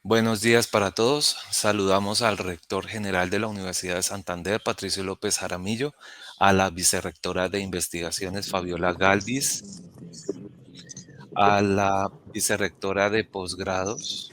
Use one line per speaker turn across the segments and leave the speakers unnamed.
Buenos días para todos. Saludamos al rector general de la Universidad de Santander, Patricio López Jaramillo, a la vicerrectora de investigaciones, Fabiola Galvis, a la vicerrectora de posgrados,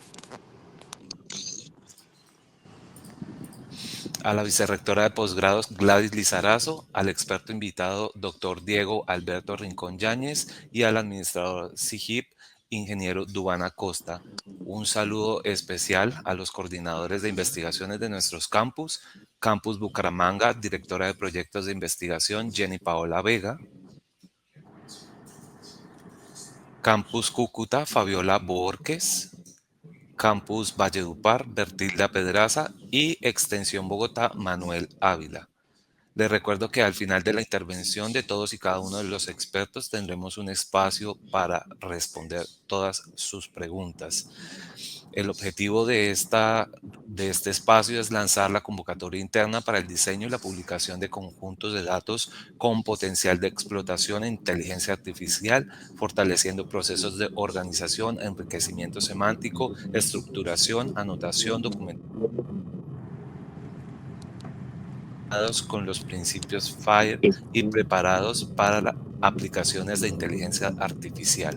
Gladys Lizarazo, al experto invitado, doctor Diego Alberto Rincón Yáñez, y al administrador SIGIP, ingeniero Duván Acosta. Un saludo especial a los coordinadores de investigaciones de nuestros campus. Campus Bucaramanga, directora de proyectos de investigación, Jenny Paola Vega. Campus Cúcuta, Fabiola Borges. Campus Valledupar, Bertilda Pedraza, y Extensión Bogotá, Manuel Ávila. Les recuerdo que al final de la intervención de todos y cada uno de los expertos tendremos un espacio para responder todas sus preguntas. El objetivo de este espacio es lanzar la convocatoria interna para el diseño y la publicación de conjuntos de datos con potencial de explotación e inteligencia artificial, fortaleciendo procesos de organización, enriquecimiento semántico, estructuración, anotación, documentación con los principios FAIR y preparados para aplicaciones de inteligencia artificial.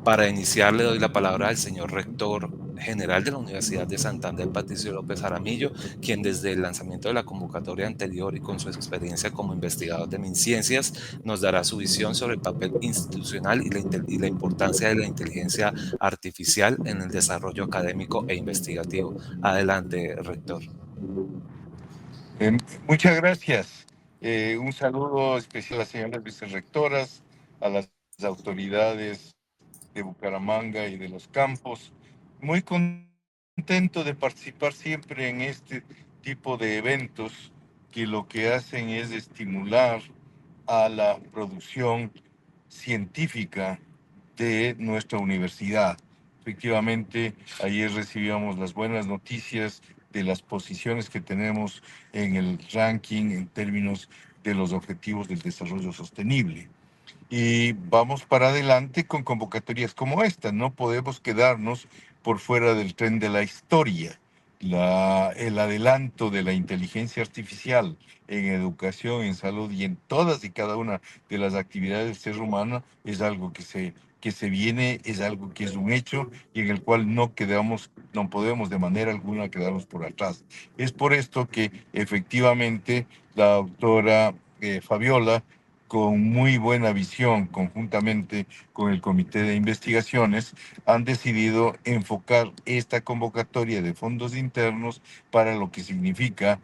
Para iniciar, le doy la palabra al señor rector general de la Universidad de Santander, Patricio López Jaramillo, quien desde el lanzamiento de la convocatoria anterior y con su experiencia como investigador de MinCiencias nos dará su visión sobre el papel institucional y la importancia de la inteligencia artificial en el desarrollo académico e investigativo. Adelante, rector.
Muchas gracias. Un saludo especial a las señoras vicerrectoras, a las autoridades de Bucaramanga y de los campos. Muy contento de participar siempre en este tipo de eventos que lo que hacen es estimular a la producción científica de nuestra universidad. Efectivamente, ayer recibíamos las buenas noticias de las posiciones que tenemos en el ranking en términos de los objetivos del desarrollo sostenible. Y vamos para adelante con convocatorias como esta. No podemos quedarnos por fuera del tren de la historia. El adelanto de la inteligencia artificial en educación, en salud y en todas y cada una de las actividades del ser humano es algo que se viene, es algo que es un hecho y en el cual no podemos de manera alguna quedarnos por atrás. Es por esto que efectivamente la doctora Fabiola, con muy buena visión, conjuntamente con el Comité de Investigaciones, han decidido enfocar esta convocatoria de fondos internos para lo que significa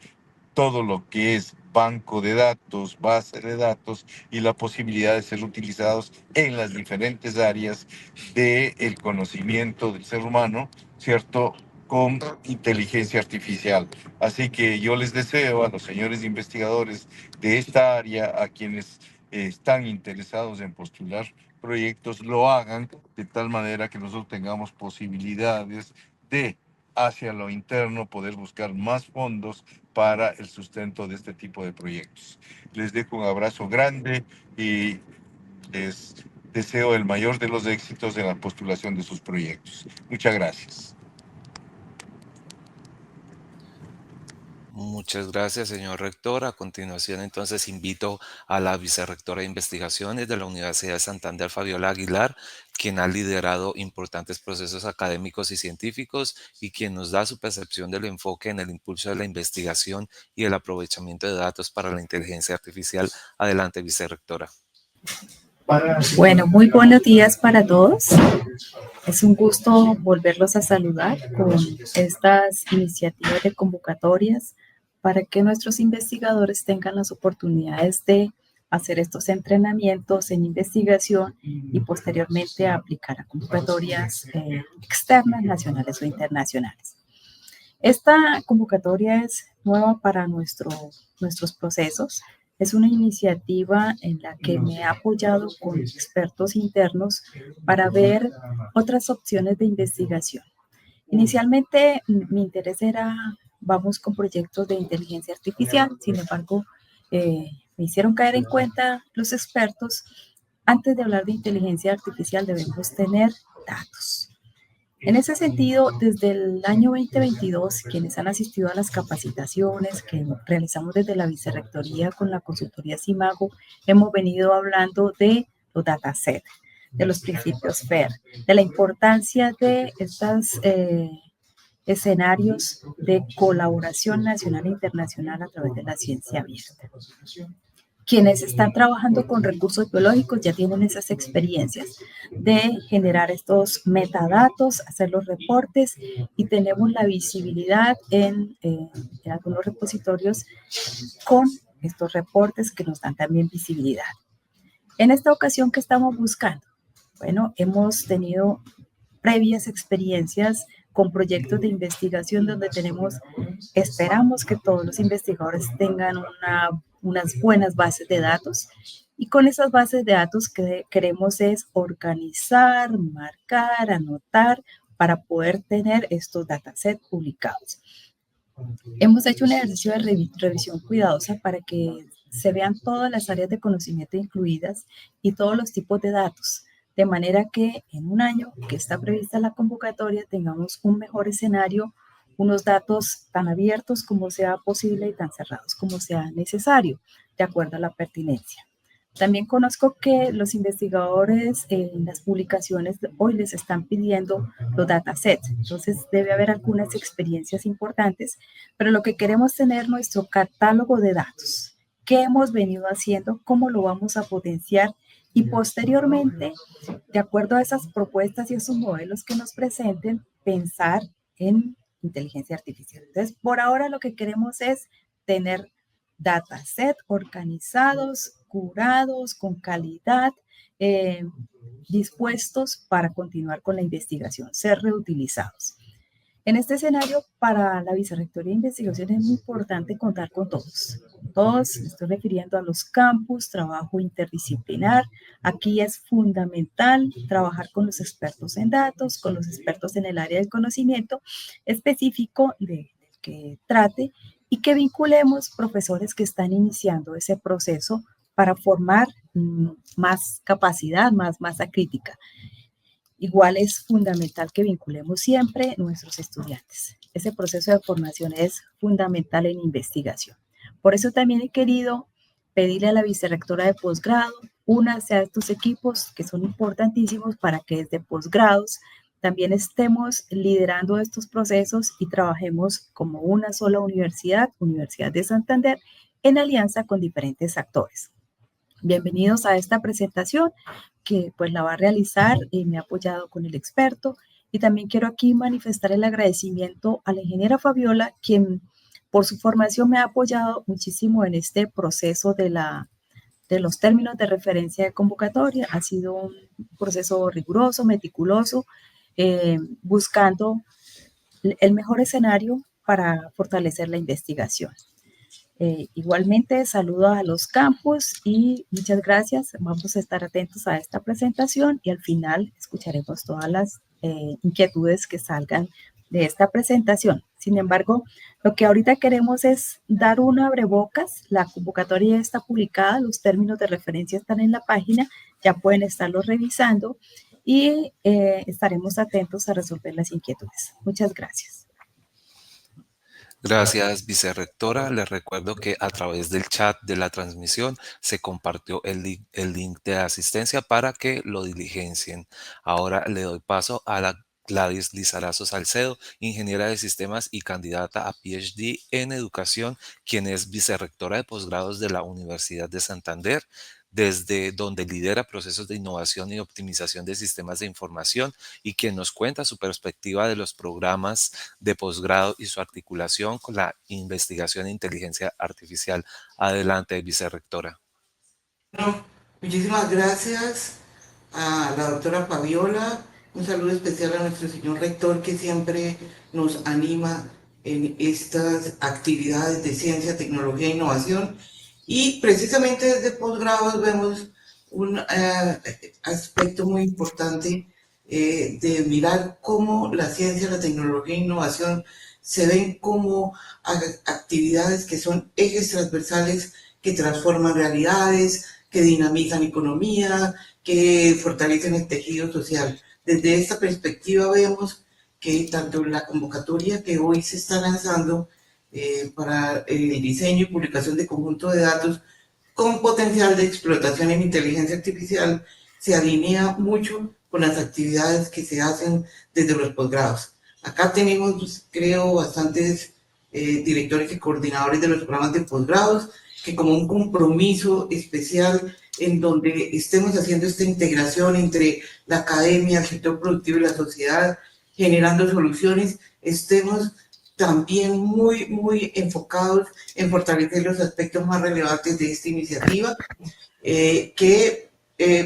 todo lo que es banco de datos, base de datos y la posibilidad de ser utilizados en las diferentes áreas del conocimiento del ser humano, ¿cierto? Con inteligencia artificial. Así que yo les deseo a los señores investigadores de esta área, a quienes están interesados en postular proyectos, lo hagan de tal manera que nosotros tengamos posibilidades de, hacia lo interno, poder buscar más fondos para el sustento de este tipo de proyectos. Les dejo un abrazo grande y les deseo el mayor de los éxitos en la postulación de sus proyectos. Muchas gracias.
Muchas gracias, señor rector. A continuación, entonces, invito a la vicerrectora de investigaciones de la Universidad de Santander, Fabiola Aguilar, quien ha liderado importantes procesos académicos y científicos y quien nos da su percepción del enfoque en el impulso de la investigación y el aprovechamiento de datos para la inteligencia artificial. Adelante, vicerrectora.
Bueno, muy buenos días para todos. Es un gusto volverlos a saludar con estas iniciativas de convocatorias para que nuestros investigadores tengan las oportunidades de hacer estos entrenamientos en investigación y posteriormente aplicar a convocatorias externas, nacionales o internacionales. Esta convocatoria es nueva para nuestros procesos. Es una iniciativa en la que me he apoyado con expertos internos para ver otras opciones de investigación. Inicialmente mi interés era, vamos con proyectos de inteligencia artificial, sin embargo, me hicieron caer en cuenta los expertos, antes de hablar de inteligencia artificial debemos tener datos. En ese sentido, desde el año 2022, quienes han asistido a las capacitaciones que realizamos desde la Vicerrectoría con la consultoría CIMAGO, hemos venido hablando de los datasets, de los principios FAIR, de la importancia de estos escenarios de colaboración nacional e internacional a través de la ciencia abierta. Quienes están trabajando con recursos biológicos ya tienen esas experiencias de generar estos metadatos, hacer los reportes y tenemos la visibilidad en algunos repositorios con estos reportes que nos dan también visibilidad. En esta ocasión, ¿qué estamos buscando? Bueno, hemos tenido previas experiencias con proyectos de investigación donde esperamos que todos los investigadores tengan unas buenas bases de datos y con esas bases de datos que queremos es organizar, marcar, anotar para poder tener estos datasets publicados. Hemos hecho un ejercicio de revisión cuidadosa para que se vean todas las áreas de conocimiento incluidas y todos los tipos de datos, de manera que en un año que está prevista la convocatoria tengamos un mejor escenario, unos datos tan abiertos como sea posible y tan cerrados como sea necesario, de acuerdo a la pertinencia. También conozco que los investigadores en las publicaciones hoy les están pidiendo los datasets, entonces debe haber algunas experiencias importantes, pero lo que queremos es tener nuestro catálogo de datos. ¿Qué hemos venido haciendo? ¿Cómo lo vamos a potenciar? Y posteriormente, de acuerdo a esas propuestas y esos modelos que nos presenten, pensar en inteligencia artificial. Entonces, por ahora lo que queremos es tener dataset organizados, curados, con calidad, dispuestos para continuar con la investigación, ser reutilizados. En este escenario, para la Vicerrectoría de Investigación es muy importante contar con todos. Todos, me estoy refiriendo a los campus, trabajo interdisciplinar. Aquí es fundamental trabajar con los expertos en datos, con los expertos en el área del conocimiento específico del que trate y que vinculemos profesores que están iniciando ese proceso para formar más capacidad, más masa crítica. Igual es fundamental que vinculemos siempre nuestros estudiantes. Ese proceso de formación es fundamental en investigación. Por eso también he querido pedirle a la vicerrectora de posgrado, únase a estos equipos que son importantísimos para que desde posgrados también estemos liderando estos procesos y trabajemos como una sola universidad, Universidad de Santander, en alianza con diferentes actores. Bienvenidos a esta presentación que pues la va a realizar y me ha apoyado con el experto. Y también quiero aquí manifestar el agradecimiento a la ingeniera Fabiola, quien por su formación me ha apoyado muchísimo en este proceso de los términos de referencia de convocatoria. Ha sido un proceso riguroso, meticuloso, buscando el mejor escenario para fortalecer la investigación. Igualmente saludo a los campus y muchas gracias. Vamos a estar atentos a esta presentación y al final escucharemos todas las inquietudes que salgan de esta presentación. Sin embargo, lo que ahorita queremos es dar un abrebocas. La convocatoria ya está publicada, los términos de referencia están en la página, ya pueden estarlos revisando y estaremos atentos a resolver las inquietudes. Muchas gracias.
Gracias, vicerrectora. Les recuerdo que a través del chat de la transmisión se compartió el link de asistencia para que lo diligencien. Ahora le doy paso a la Gladys Lizarazo Salcedo, ingeniera de sistemas y candidata a PhD en educación, quien es vicerrectora de posgrados de la Universidad de Santander, desde donde lidera procesos de innovación y optimización de sistemas de información y quien nos cuenta su perspectiva de los programas de posgrado y su articulación con la investigación e inteligencia artificial. Adelante, vicerrectora.
Bueno, muchísimas gracias a la doctora Fabiola. Un saludo especial a nuestro señor rector que siempre nos anima en estas actividades de ciencia, tecnología e innovación. Y precisamente desde posgrados vemos un aspecto muy importante de mirar cómo la ciencia, la tecnología e innovación se ven como actividades que son ejes transversales que transforman realidades, que dinamizan economía, que fortalecen el tejido social. Desde esta perspectiva vemos que tanto la convocatoria que hoy se está lanzando para el diseño y publicación de conjunto de datos con potencial de explotación en inteligencia artificial se alinea mucho con las actividades que se hacen desde los posgrados. Acá tenemos, pues, creo, bastantes directores y coordinadores de los programas de posgrados que como un compromiso especial en donde estemos haciendo esta integración entre la academia, el sector productivo y la sociedad, generando soluciones, estemos también muy enfocados en fortalecer los aspectos más relevantes de esta iniciativa, que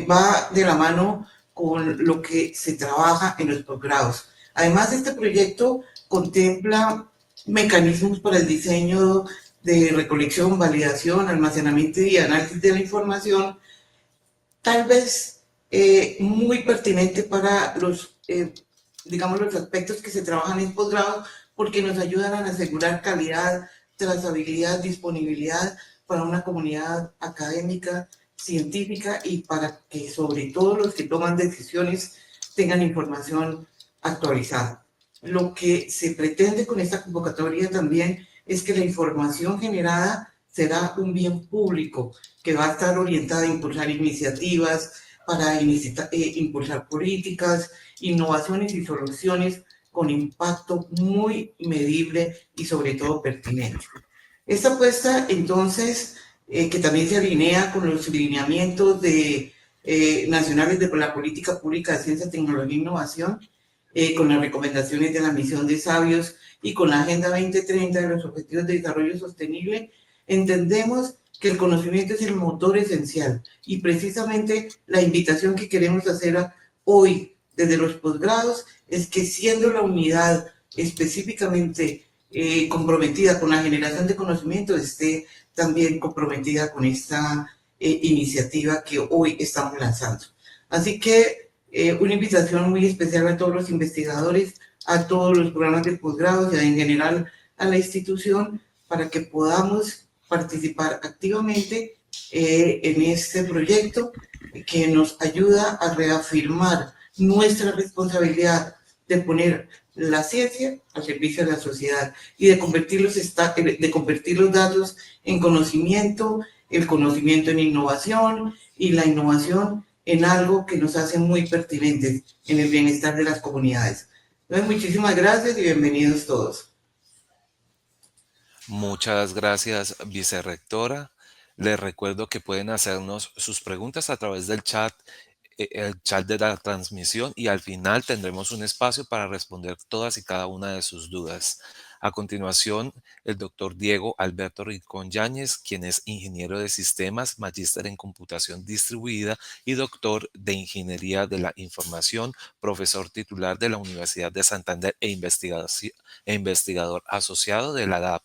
va de la mano con lo que se trabaja en los posgrados. Además, este proyecto contempla mecanismos para el diseño de recolección, validación, almacenamiento y análisis de la información, tal vez muy pertinente para digamos, los aspectos que se trabajan en posgrado, porque nos ayudan a asegurar calidad, trazabilidad, disponibilidad para una comunidad académica, científica y para que sobre todo los que toman decisiones tengan información actualizada. Lo que se pretende con esta convocatoria también es que la información generada será un bien público que va a estar orientada a impulsar iniciativas, para impulsar políticas, innovaciones y soluciones con impacto muy medible y sobre todo pertinente. Esta apuesta, entonces, que también se alinea con los lineamientos nacionales de la política pública de ciencia, tecnología e innovación, con las recomendaciones de la misión de sabios y con la Agenda 2030 de los Objetivos de Desarrollo Sostenible, entendemos que el conocimiento es el motor esencial y precisamente la invitación que queremos hacer hoy desde los posgrados es que siendo la unidad específicamente comprometida con la generación de conocimiento, esté también comprometida con esta iniciativa que hoy estamos lanzando. Así que una invitación muy especial a todos los investigadores, a todos los programas de posgrado y en general a la institución para que podamos participar activamente en este proyecto que nos ayuda a reafirmar nuestra responsabilidad de poner la ciencia al servicio de la sociedad y de convertir los datos en conocimiento, el conocimiento en innovación y la innovación en algo que nos hace muy pertinentes en el bienestar de las comunidades. Entonces, muchísimas gracias y bienvenidos todos.
Muchas gracias, vicerrectora. Les recuerdo que pueden hacernos sus preguntas a través del chat, el chat de la transmisión, y al final tendremos un espacio para responder todas y cada una de sus dudas. A continuación, el doctor Diego Alberto Rincón Yáñez, quien es ingeniero de sistemas, magíster en computación distribuida y doctor de ingeniería de la información, profesor titular de la Universidad de Santander e investigador asociado de la DAP.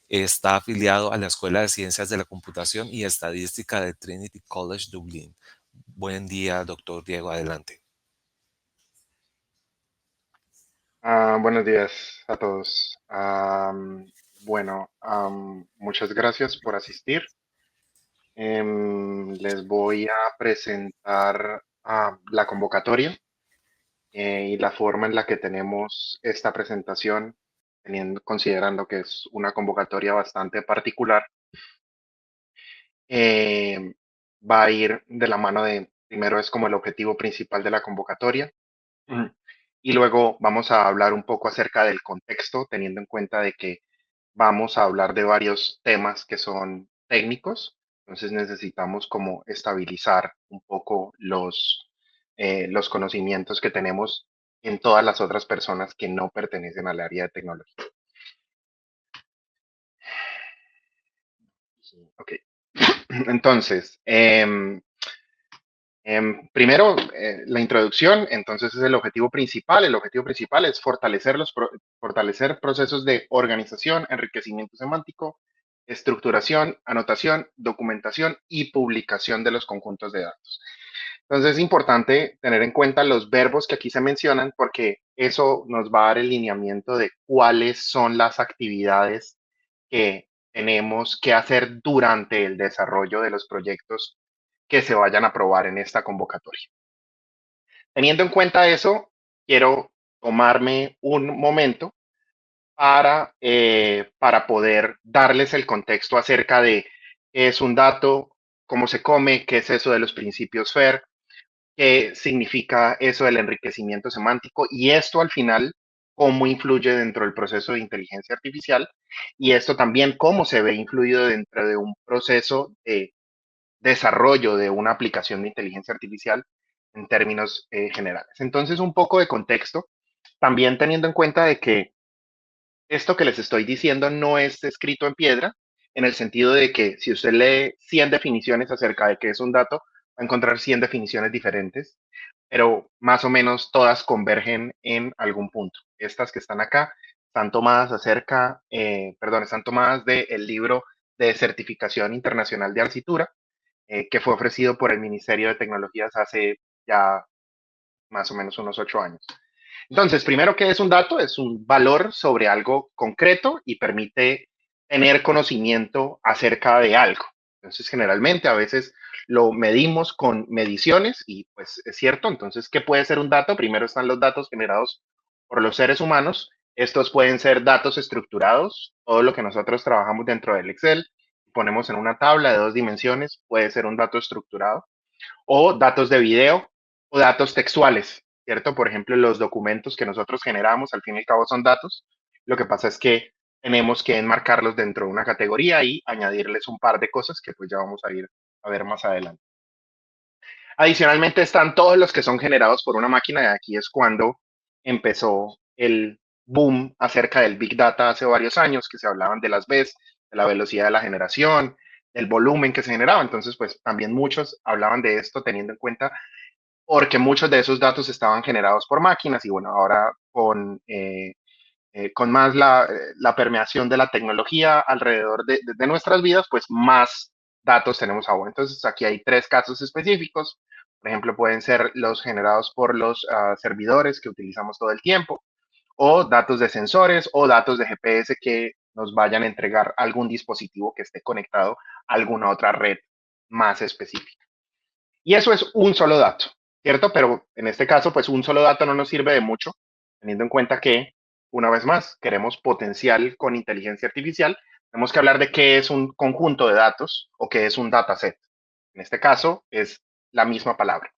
Está afiliado a la Escuela de Ciencias de la Computación y Estadística de Trinity College Dublín. Buen día, doctor Diego, adelante.
Buenos días a todos. Muchas gracias por asistir. Les voy a presentar la convocatoria y la forma en la que tenemos esta presentación, considerando que es una convocatoria bastante particular. Va a ir de la mano de, primero es como el objetivo principal de la convocatoria. Y luego vamos a hablar un poco acerca del contexto, teniendo en cuenta de que vamos a hablar de varios temas que son técnicos, entonces necesitamos como estabilizar un poco los conocimientos que tenemos en todas las otras personas que no pertenecen al área de tecnología. Ok. Entonces, primero, la introducción, entonces es el objetivo principal. El objetivo principal es fortalecer procesos de organización, enriquecimiento semántico, estructuración, anotación, documentación y publicación de los conjuntos de datos. Entonces es importante tener en cuenta los verbos que aquí se mencionan porque eso nos va a dar el lineamiento de cuáles son las actividades que tenemos que hacer durante el desarrollo de los proyectos que se vayan a aprobar en esta convocatoria. Teniendo en cuenta eso, quiero tomarme un momento para poder darles el contexto acerca de qué es un dato, cómo se come, qué es eso de los principios FAIR, qué significa eso del enriquecimiento semántico y esto al final, cómo influye dentro del proceso de inteligencia artificial y esto también cómo se ve influido dentro de un proceso de desarrollo de una aplicación de inteligencia artificial en términos generales. Entonces, un poco de contexto, también teniendo en cuenta de que esto que les estoy diciendo no es escrito en piedra, en el sentido de que si usted lee 100 definiciones acerca de qué es un dato, va a encontrar 100 definiciones diferentes, pero más o menos todas convergen en algún punto. Estas que están acá están tomadas están tomadas del libro de certificación internacional de Arcitura, que fue ofrecido por el Ministerio de Tecnologías hace ya más o menos unos 8 años. Entonces, primero, ¿qué es un dato? Es un valor sobre algo concreto y permite tener conocimiento acerca de algo. Entonces, generalmente a veces lo medimos con mediciones y pues es cierto. Entonces, ¿qué puede ser un dato? Primero están los datos generados por los seres humanos. Estos pueden ser datos estructurados. Todo lo que nosotros trabajamos dentro del Excel, ponemos en una tabla de 2 dimensiones, puede ser un dato estructurado o datos de video o datos textuales, ¿cierto? Por ejemplo, los documentos que nosotros generamos, al fin y al cabo son datos. Lo que pasa es que tenemos que enmarcarlos dentro de una categoría y añadirles un par de cosas que pues ya vamos a ir a ver más adelante. Adicionalmente están todos los que son generados por una máquina y aquí es cuando empezó el boom acerca del Big Data hace varios años, que se hablaban de las Bs, de la velocidad de la generación, del volumen que se generaba. Entonces, pues también muchos hablaban de esto teniendo en cuenta porque muchos de esos datos estaban generados por máquinas y bueno, ahora con más la permeación de la tecnología alrededor de nuestras vidas, pues más datos tenemos ahora. Entonces aquí hay 3 casos específicos. Por ejemplo, pueden ser los generados por los servidores que utilizamos todo el tiempo, o datos de sensores o datos de GPS que nos vayan a entregar algún dispositivo que esté conectado a alguna otra red más específica. Y eso es un solo dato, ¿cierto? Pero en este caso, pues un solo dato no nos sirve de mucho, teniendo en cuenta que, una vez más, queremos potencial con inteligencia artificial, tenemos que hablar de qué es un conjunto de datos o qué es un dataset. En este caso, es la misma palabra.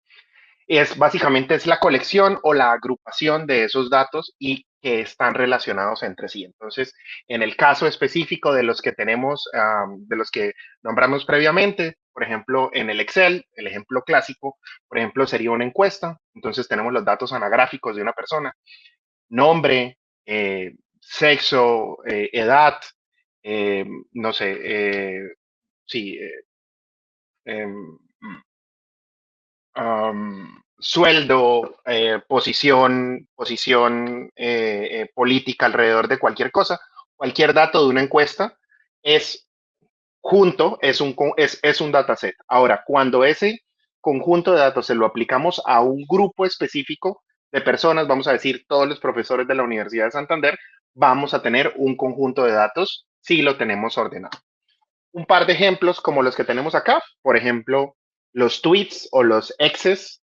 Básicamente es la colección o la agrupación de esos datos y que están relacionados entre sí. Entonces, en el caso específico de los que tenemos, de los que nombramos previamente, por ejemplo, en el Excel, el ejemplo clásico, por ejemplo, sería una encuesta. Entonces, tenemos los datos anagráficos de una persona, nombre, sexo, edad, no sé, sí, em, sueldo, posición política alrededor de cualquier cosa, cualquier dato de una encuesta es es un dataset. Ahora, cuando ese conjunto de datos se lo aplicamos a un grupo específico de personas, vamos a decir todos los profesores de la Universidad de Santander, vamos a tener un conjunto de datos si lo tenemos ordenado. Un par de ejemplos como los que tenemos acá, por ejemplo, los tweets o los exes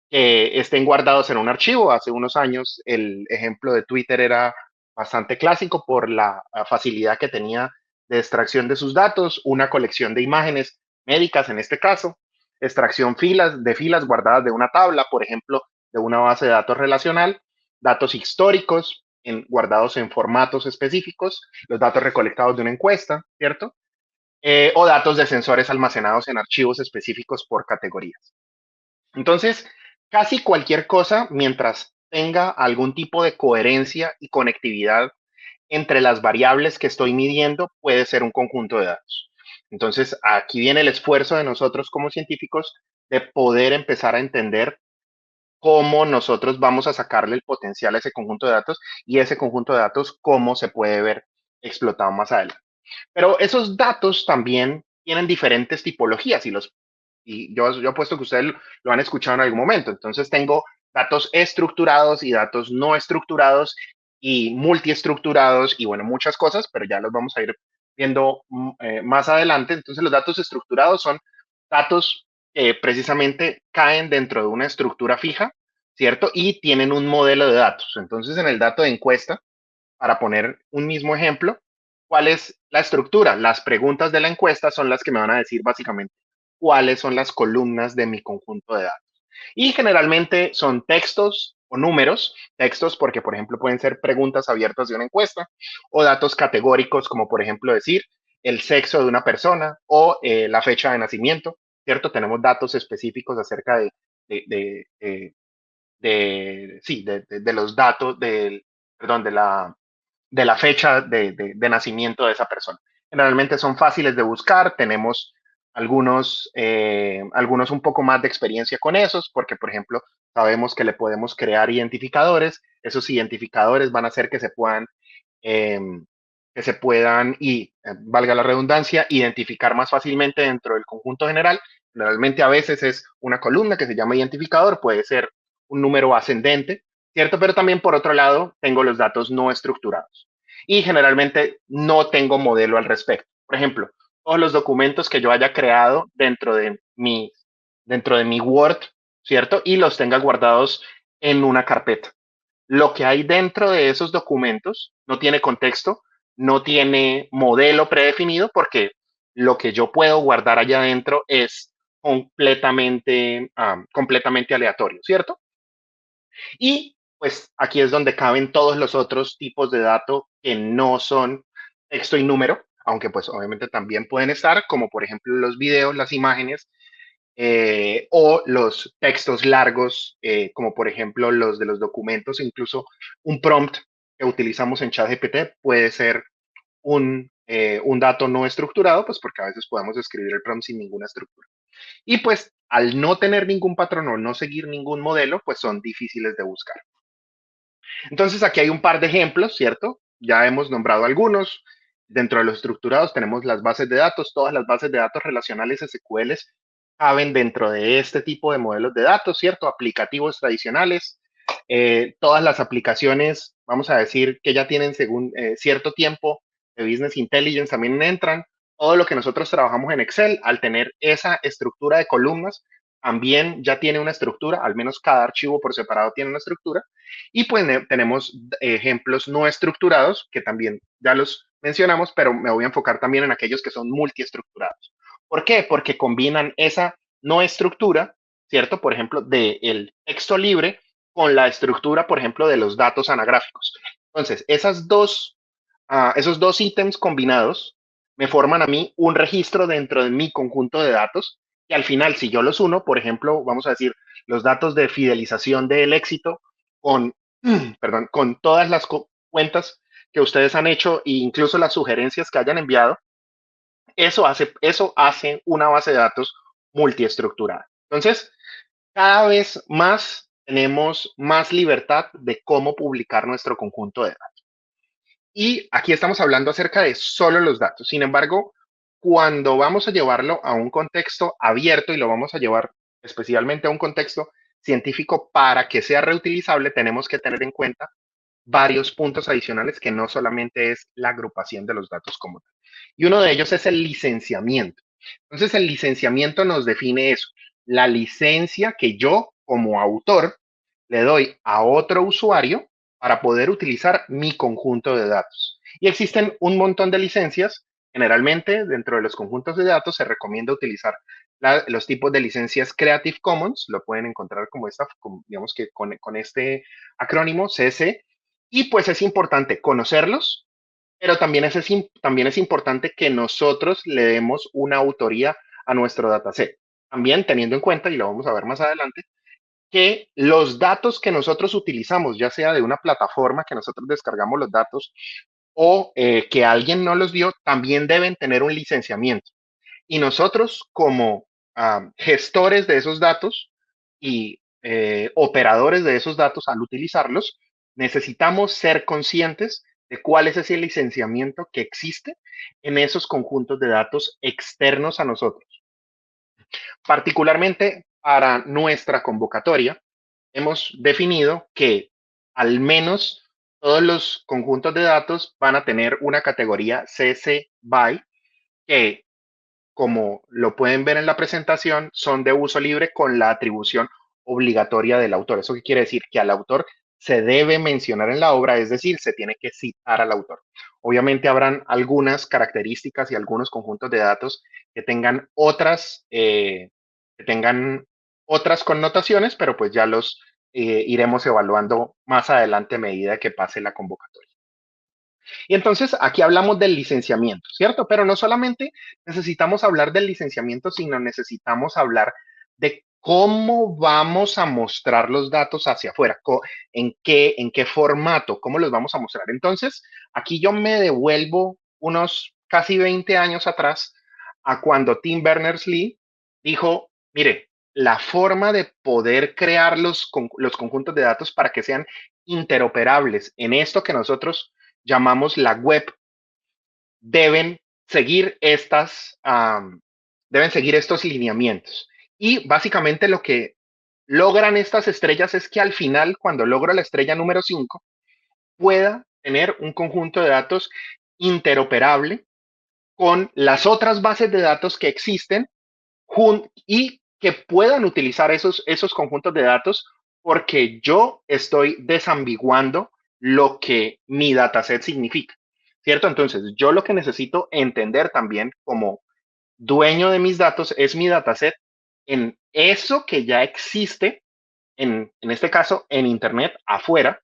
que estén guardados en un archivo. Hace unos años el ejemplo de Twitter era bastante clásico por la facilidad que tenía de extracción de sus datos, una colección de imágenes médicas en este caso, extracción de filas guardadas de una tabla, por ejemplo, de una base de datos relacional, datos históricos guardados en formatos específicos, los datos recolectados de una encuesta, ¿cierto? O datos de sensores almacenados en archivos específicos por categorías. Entonces, casi cualquier cosa, mientras tenga algún tipo de coherencia y conectividad entre las variables que estoy midiendo, puede ser un conjunto de datos. Entonces, aquí viene el esfuerzo de nosotros como científicos de poder empezar a entender cómo nosotros vamos a sacarle el potencial a ese conjunto de datos y ese conjunto de datos cómo se puede ver explotado más adelante. Pero esos datos también tienen diferentes tipologías y yo apuesto que ustedes lo han escuchado en algún momento. Entonces tengo datos estructurados y datos no estructurados y multiestructurados y bueno, muchas cosas, pero ya los vamos a ir viendo más adelante. Entonces los datos estructurados son datos que precisamente caen dentro de una estructura fija, ¿cierto? Y tienen un modelo de datos. Entonces, en el dato de encuesta, para poner un mismo ejemplo, ¿cuál es la estructura? Las preguntas de la encuesta son las que me van a decir básicamente cuáles son las columnas de mi conjunto de datos. Y generalmente son textos o números, textos porque, por ejemplo, pueden ser preguntas abiertas de una encuesta o datos categóricos, como por ejemplo decir el sexo de una persona o la fecha de nacimiento, ¿cierto? Tenemos datos específicos acerca de, de, de, de los datos, perdón, de la fecha de nacimiento de esa persona. Generalmente son fáciles de buscar, tenemos algunos un poco más de experiencia con esos, porque por ejemplo sabemos que le podemos crear identificadores, esos identificadores van a hacer eh, y, valga la redundancia, identificar más fácilmente dentro del conjunto general. Generalmente a veces es una columna que se llama identificador, puede ser un número ascendente, ¿cierto? Pero también por otro lado tengo los datos no estructurados y generalmente no tengo modelo al respecto. Por ejemplo, todos los documentos que yo haya creado dentro de mi Word, ¿cierto? Y los tenga guardados en una carpeta. Lo que hay dentro de esos documentos no tiene contexto, no tiene modelo predefinido porque lo que yo puedo guardar allá adentro es completamente aleatorio, ¿cierto? Y pues aquí es donde caben todos los otros tipos de datos que no son texto y número, aunque pues obviamente también pueden estar, como por ejemplo los videos, las imágenes o los textos largos, como por ejemplo los de los documentos, incluso un prompt que utilizamos en ChatGPT puede ser un dato no estructurado, pues porque a veces podemos escribir el prompt sin ninguna estructura. Y pues al no tener ningún patrón o no seguir ningún modelo, pues son difíciles de buscar. Entonces aquí hay un par de ejemplos, ¿cierto? Ya hemos nombrado algunos. Dentro de los estructurados tenemos las bases de datos. Todas las bases de datos relacionales SQL caben dentro de este tipo de modelos de datos, ¿cierto? Aplicativos tradicionales. Todas las aplicaciones, vamos a decir, que ya tienen según cierto tiempo de Business Intelligence también entran. Todo lo que nosotros trabajamos en Excel, al tener esa estructura de columnas, también ya tiene una estructura, al menos cada archivo por separado tiene una estructura. Y pues tenemos ejemplos no estructurados, que también ya los mencionamos, pero me voy a enfocar también en aquellos que son multiestructurados. ¿Por qué? Porque combinan esa no estructura, ¿cierto? Por ejemplo, del texto libre con la estructura, por ejemplo, de los datos anagráficos. Entonces, esos dos ítems combinados me forman a mí un registro dentro de mi conjunto de datos y al final, si yo los uno, por ejemplo, vamos a decir, los datos de fidelización del éxito con, perdón, con todas las cuentas que ustedes han hecho e incluso las sugerencias que hayan enviado, eso hace una base de datos multiestructurada. Entonces, cada vez más tenemos más libertad de cómo publicar nuestro conjunto de datos. Y aquí estamos hablando acerca de solo los datos. Sin embargo, cuando vamos a llevarlo a un contexto abierto y lo vamos a llevar especialmente a un contexto científico para que sea reutilizable, tenemos que tener en cuenta varios puntos adicionales que no solamente es la agrupación de los datos como tal. Y uno de ellos es el licenciamiento. Entonces, el licenciamiento nos define eso, la licencia que yo como autor le doy a otro usuario para poder utilizar mi conjunto de datos. Y existen un montón de licencias. Generalmente, dentro de los conjuntos de datos se recomienda utilizar los tipos de licencias Creative Commons, lo pueden encontrar digamos que con este acrónimo CC, y pues es importante conocerlos, pero también es importante que nosotros le demos una autoría a nuestro dataset. También teniendo en cuenta, y lo vamos a ver más adelante, que los datos que nosotros utilizamos, ya sea de una plataforma que nosotros descargamos los datos o que alguien nos los dio, también deben tener un licenciamiento. Y nosotros como gestores de esos datos y operadores de esos datos al utilizarlos, necesitamos ser conscientes de cuál es ese licenciamiento que existe en esos conjuntos de datos externos a nosotros. Particularmente para nuestra convocatoria, hemos definido que al menos todos los conjuntos de datos van a tener una categoría CC BY que, como lo pueden ver en la presentación, son de uso libre con la atribución obligatoria del autor. ¿Eso qué quiere decir? Que al autor se debe mencionar en la obra, es decir, se tiene que citar al autor. Obviamente habrán algunas características y algunos conjuntos de datos que tengan otras connotaciones, pero pues ya los iremos evaluando más adelante a medida que pase la convocatoria. Y entonces aquí hablamos del licenciamiento, ¿cierto? Pero no solamente necesitamos hablar del licenciamiento, sino necesitamos hablar de cómo vamos a mostrar los datos hacia afuera, en qué formato, cómo los vamos a mostrar. Entonces, aquí yo me devuelvo unos casi 20 años atrás a cuando Tim Berners-Lee dijo, mire, la forma de poder crear los conjuntos de datos para que sean interoperables en esto que nosotros llamamos la web, deben seguir deben seguir estos lineamientos. Y básicamente lo que logran estas estrellas es que al final, cuando logro la estrella número 5, pueda tener un conjunto de datos interoperable con las otras bases de datos que existen y que puedan utilizar esos conjuntos de datos porque yo estoy desambiguando lo que mi dataset significa, ¿cierto? Entonces, yo lo que necesito entender también como dueño de mis datos es mi dataset en eso que ya existe, en este caso, en Internet, afuera.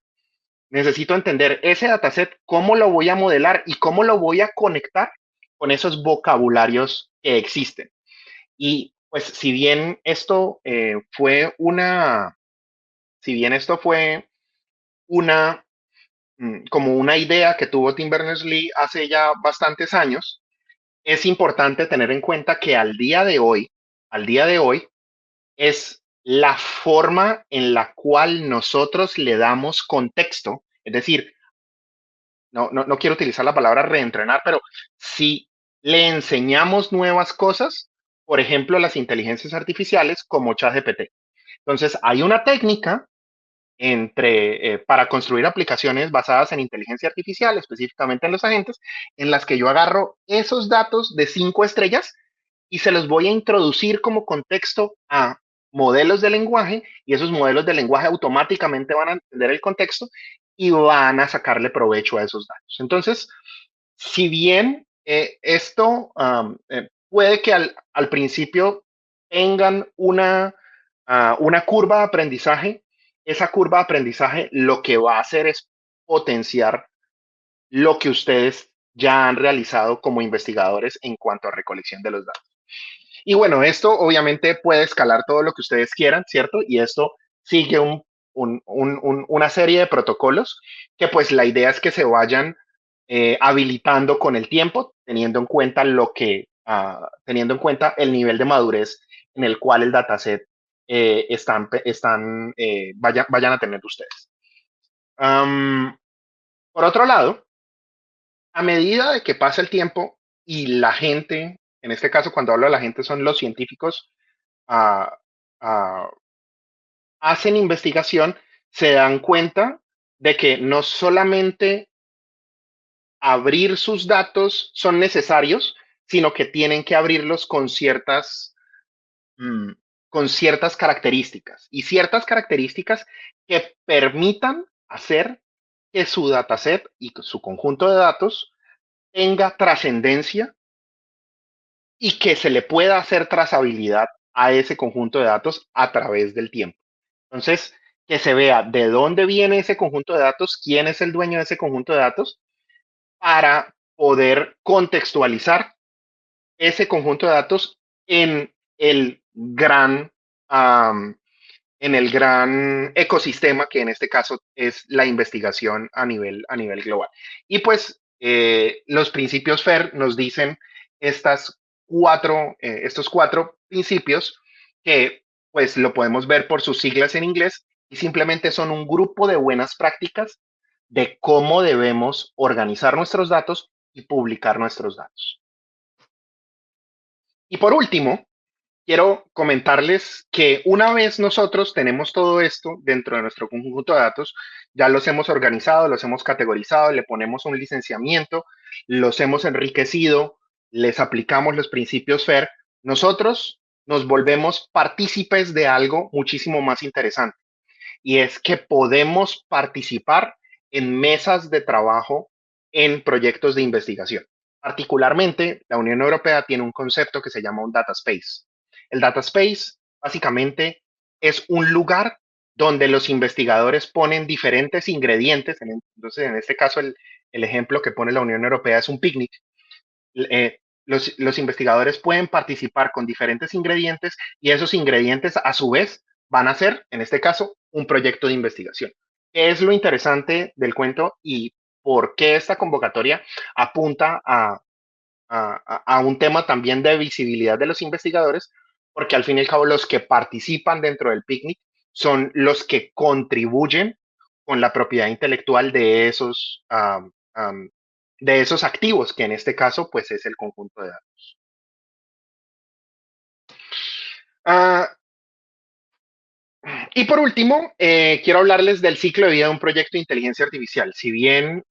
Necesito entender ese dataset, cómo lo voy a modelar y cómo lo voy a conectar con esos vocabularios que existen. Y pues si bien esto fue una, como una idea que tuvo Tim Berners-Lee hace ya bastantes años, es importante tener en cuenta que al día de hoy, es la forma en la cual nosotros le damos contexto, es decir, no quiero utilizar la palabra reentrenar, pero si le enseñamos nuevas cosas, por ejemplo, las inteligencias artificiales como ChatGPT. Entonces, hay una técnica para construir aplicaciones basadas en inteligencia artificial, específicamente en los agentes, en las que yo agarro esos datos de 5 estrellas y se los voy a introducir como contexto a modelos de lenguaje y esos modelos de lenguaje automáticamente van a entender el contexto y van a sacarle provecho a esos datos. Entonces, si bien esto puede que al principio tengan una curva de aprendizaje, esa curva de aprendizaje lo que va a hacer es potenciar lo que ustedes ya han realizado como investigadores en cuanto a recolección de los datos. Y bueno, esto obviamente puede escalar todo lo que ustedes quieran, ¿cierto? Y esto sigue una serie de protocolos que pues la idea es que se vayan habilitando con el tiempo, teniendo en cuenta teniendo en cuenta el nivel de madurez en el cual el dataset vayan a tener ustedes. Por otro lado, a medida de que pasa el tiempo y la gente, en este caso cuando hablo de la gente son los científicos, ah, ah, hacen investigación, se dan cuenta de que no solamente abrir sus datos son necesarios, sino que tienen que abrirlos con ciertas características y ciertas características que permitan hacer que su dataset y su conjunto de datos tenga trascendencia y que se le pueda hacer trazabilidad a ese conjunto de datos a través del tiempo. Entonces, que se vea de dónde viene ese conjunto de datos, quién es el dueño de ese conjunto de datos, para poder contextualizar ese conjunto de datos en el gran, en el gran ecosistema que en este caso es la investigación a nivel global. Y pues los principios FAIR nos dicen estos cuatro principios que pues lo podemos ver por sus siglas en inglés y simplemente son un grupo de buenas prácticas de cómo debemos organizar nuestros datos y publicar nuestros datos. Y por último, quiero comentarles que una vez nosotros tenemos todo esto dentro de nuestro conjunto de datos, ya los hemos organizado, los hemos categorizado, le ponemos un licenciamiento, los hemos enriquecido, les aplicamos los principios FAIR, nosotros nos volvemos partícipes de algo muchísimo más interesante, y es que podemos participar en mesas de trabajo en proyectos de investigación. Particularmente, la Unión Europea tiene un concepto que se llama un data space. El data space básicamente es un lugar donde los investigadores ponen diferentes ingredientes. Entonces, en este caso, el ejemplo que pone la Unión Europea es un picnic. Los investigadores pueden participar con diferentes ingredientes y esos ingredientes a su vez van a ser, en este caso, un proyecto de investigación. ¿Qué es lo interesante del cuento y por qué esta convocatoria apunta a un tema también de visibilidad de los investigadores? Porque al fin y al cabo los que participan dentro del picnic son los que contribuyen con la propiedad intelectual de esos activos, que en este caso pues es el conjunto de datos. Ah, y por último, quiero hablarles del ciclo de vida de un proyecto de inteligencia artificial. Si bien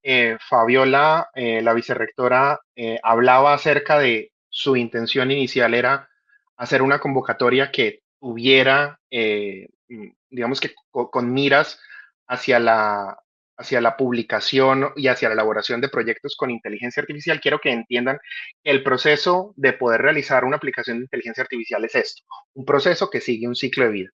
Fabiola, la vicerrectora, hablaba acerca de su intención inicial era hacer una convocatoria que tuviera, digamos que con miras hacia hacia la publicación y hacia la elaboración de proyectos con inteligencia artificial, quiero que entiendan que el proceso de poder realizar una aplicación de inteligencia artificial es esto, un proceso que sigue un ciclo de vida.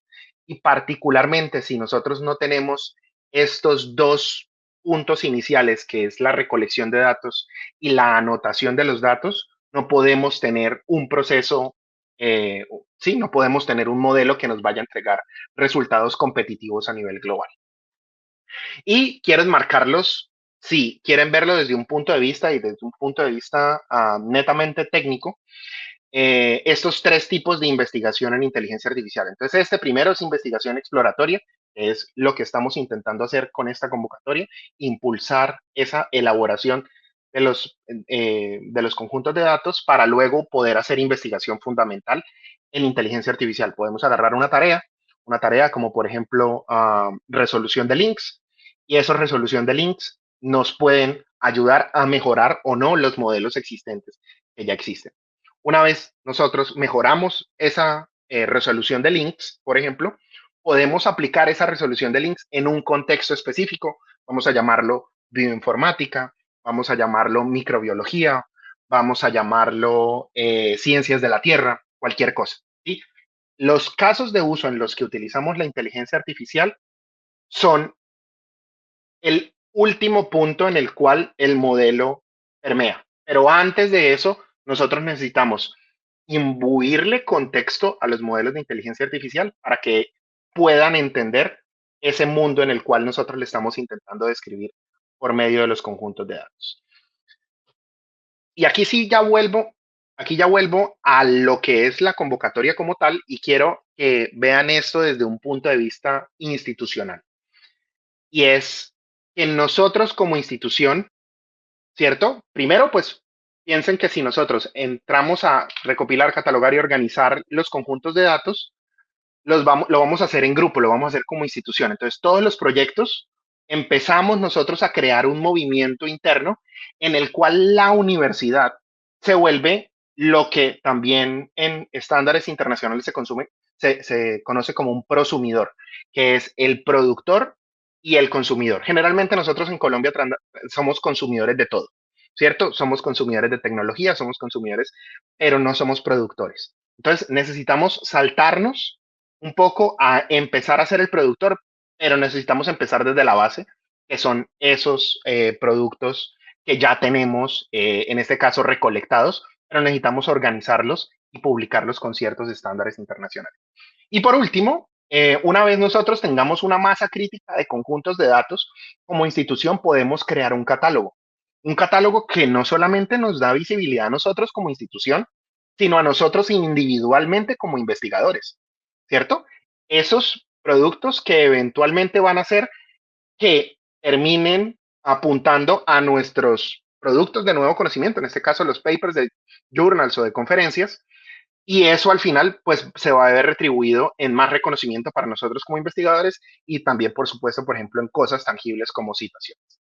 Y particularmente si nosotros no tenemos estos dos puntos iniciales, que es la recolección de datos y la anotación de los datos, no podemos tener un proceso, sí, no podemos tener un modelo que nos vaya a entregar resultados competitivos a nivel global. Y quiero enmarcarlos, si quieren verlo desde un punto de vista y desde un punto de vista netamente técnico, estos tres tipos de investigación en inteligencia artificial. Entonces, este primero es investigación exploratoria, que es lo que estamos intentando hacer con esta convocatoria, impulsar esa elaboración de los conjuntos de datos para luego poder hacer investigación fundamental en inteligencia artificial. Podemos agarrar una tarea como por ejemplo resolución de links, y esa resolución de links nos pueden ayudar a mejorar o no los modelos existentes que ya existen. Una vez nosotros mejoramos esa resolución de links, por ejemplo, podemos aplicar esa resolución de links en un contexto específico. Vamos a llamarlo bioinformática, vamos a llamarlo microbiología, vamos a llamarlo ciencias de la Tierra, cualquier cosa. ¿Sí? Los casos de uso en los que utilizamos la inteligencia artificial son el último punto en el cual el modelo permea. Pero antes de eso, nosotros necesitamos imbuirle contexto a los modelos de inteligencia artificial para que puedan entender ese mundo en el cual nosotros le estamos intentando describir por medio de los conjuntos de datos. Y aquí ya vuelvo a lo que es la convocatoria como tal y quiero que vean esto desde un punto de vista institucional. Y es que nosotros como institución, ¿cierto? Primero, pues piensen que si nosotros entramos a recopilar, catalogar y organizar los conjuntos de datos, lo vamos a hacer en grupo, lo vamos a hacer como institución. Entonces, todos los proyectos empezamos nosotros a crear un movimiento interno en el cual la universidad se vuelve lo que también en estándares internacionales se conoce como un prosumidor, que es el productor y el consumidor. Generalmente nosotros en Colombia somos consumidores de todo, ¿cierto? Somos consumidores de tecnología, somos consumidores, pero no somos productores. Entonces necesitamos saltarnos un poco a empezar a ser el productor, pero necesitamos empezar desde la base, que son esos productos que ya tenemos, en este caso recolectados, pero necesitamos organizarlos y publicarlos con ciertos estándares internacionales. Y por último, una vez nosotros tengamos una masa crítica de conjuntos de datos, como institución podemos crear un catálogo que no solamente nos da visibilidad a nosotros como institución, sino a nosotros individualmente como investigadores, ¿cierto? Esos productos que eventualmente van a hacer que terminen apuntando a nuestros productos de nuevo conocimiento, en este caso los papers de journals o de conferencias, y eso al final pues se va a ver retribuido en más reconocimiento para nosotros como investigadores y también, por supuesto, por ejemplo, en cosas tangibles como citaciones.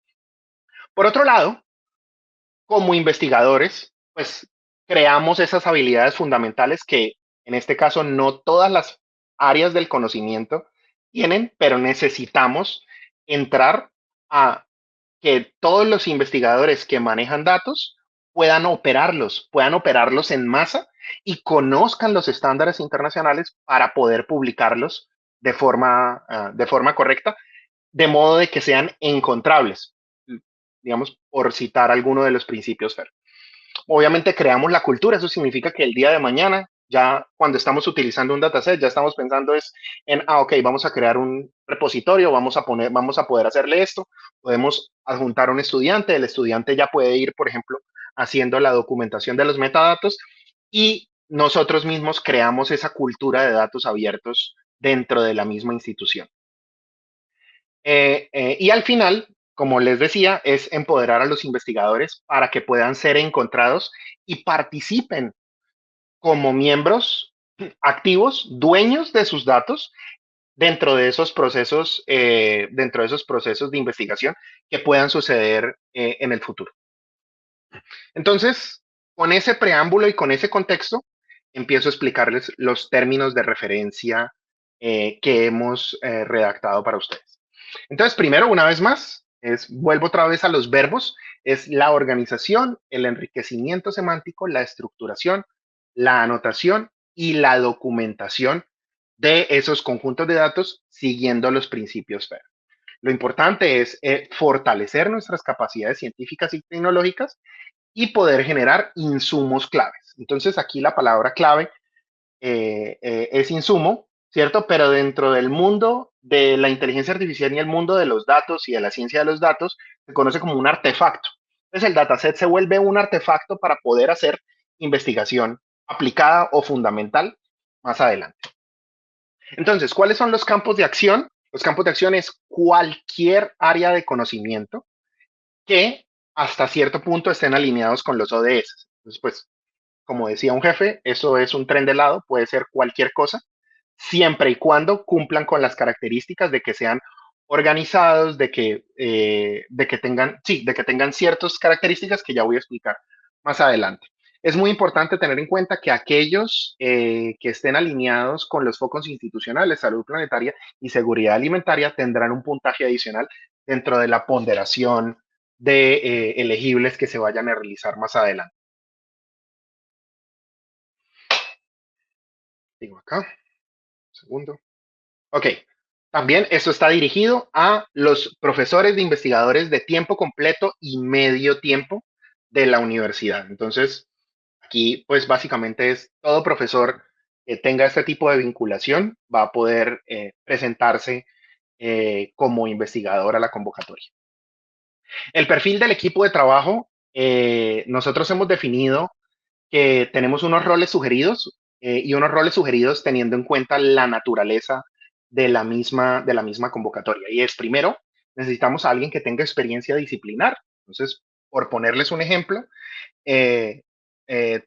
Por otro lado, como investigadores, pues creamos esas habilidades fundamentales que En este caso, no todas las áreas del conocimiento tienen, pero necesitamos entrar a que todos los investigadores que manejan datos puedan operarlos en masa y conozcan los estándares internacionales para poder publicarlos de forma correcta, de modo de que sean encontrables, digamos, por citar alguno de los principios FAIR. Obviamente creamos la cultura, eso significa que el día de mañana, ya cuando estamos utilizando un dataset, ya estamos pensando ok, vamos a crear un repositorio, vamos a poder hacerle esto, podemos adjuntar a un estudiante, el estudiante ya puede ir, por ejemplo, haciendo la documentación de los metadatos y nosotros mismos creamos esa cultura de datos abiertos dentro de la misma institución. Y al final, como les decía, es empoderar a los investigadores para que puedan ser encontrados y participen como miembros activos, dueños de sus datos dentro de esos procesos, de investigación que puedan suceder en el futuro. Entonces, con ese preámbulo y con ese contexto, empiezo a explicarles los términos de referencia que hemos redactado para ustedes. Entonces, primero, una vez más, vuelvo otra vez a los verbos, es la organización, el enriquecimiento semántico, la estructuración, la anotación y la documentación de esos conjuntos de datos siguiendo los principios FAIR. Lo importante es fortalecer nuestras capacidades científicas y tecnológicas y poder generar insumos claves. Entonces, aquí la palabra clave es insumo, ¿cierto? Pero dentro del mundo de la inteligencia artificial y el mundo de los datos y de la ciencia de los datos, se conoce como un artefacto. Entonces, el dataset se vuelve un artefacto para poder hacer investigación aplicada o fundamental más adelante. Entonces, ¿cuáles son los campos de acción? Los campos de acción es cualquier área de conocimiento que hasta cierto punto estén alineados con los ODS. Entonces, pues, como decía un jefe, eso es un tren de helado, puede ser cualquier cosa, siempre y cuando cumplan con las características de que sean organizados, de que tengan ciertas características que ya voy a explicar más adelante. Es muy importante tener en cuenta que aquellos que estén alineados con los focos institucionales, salud planetaria y seguridad alimentaria tendrán un puntaje adicional dentro de la ponderación de elegibles que se vayan a realizar más adelante. Digo acá, un segundo. Ok, también esto está dirigido a los profesores de investigadores de tiempo completo y medio tiempo de la universidad. Entonces, aquí pues básicamente es todo profesor que tenga este tipo de vinculación va a poder presentarse como investigador a la convocatoria. El perfil del equipo de trabajo, nosotros hemos definido que tenemos unos roles sugeridos y unos roles sugeridos teniendo en cuenta la naturaleza de la misma convocatoria. Y es, primero, necesitamos a alguien que tenga experiencia disciplinar. Entonces, por ponerles un ejemplo,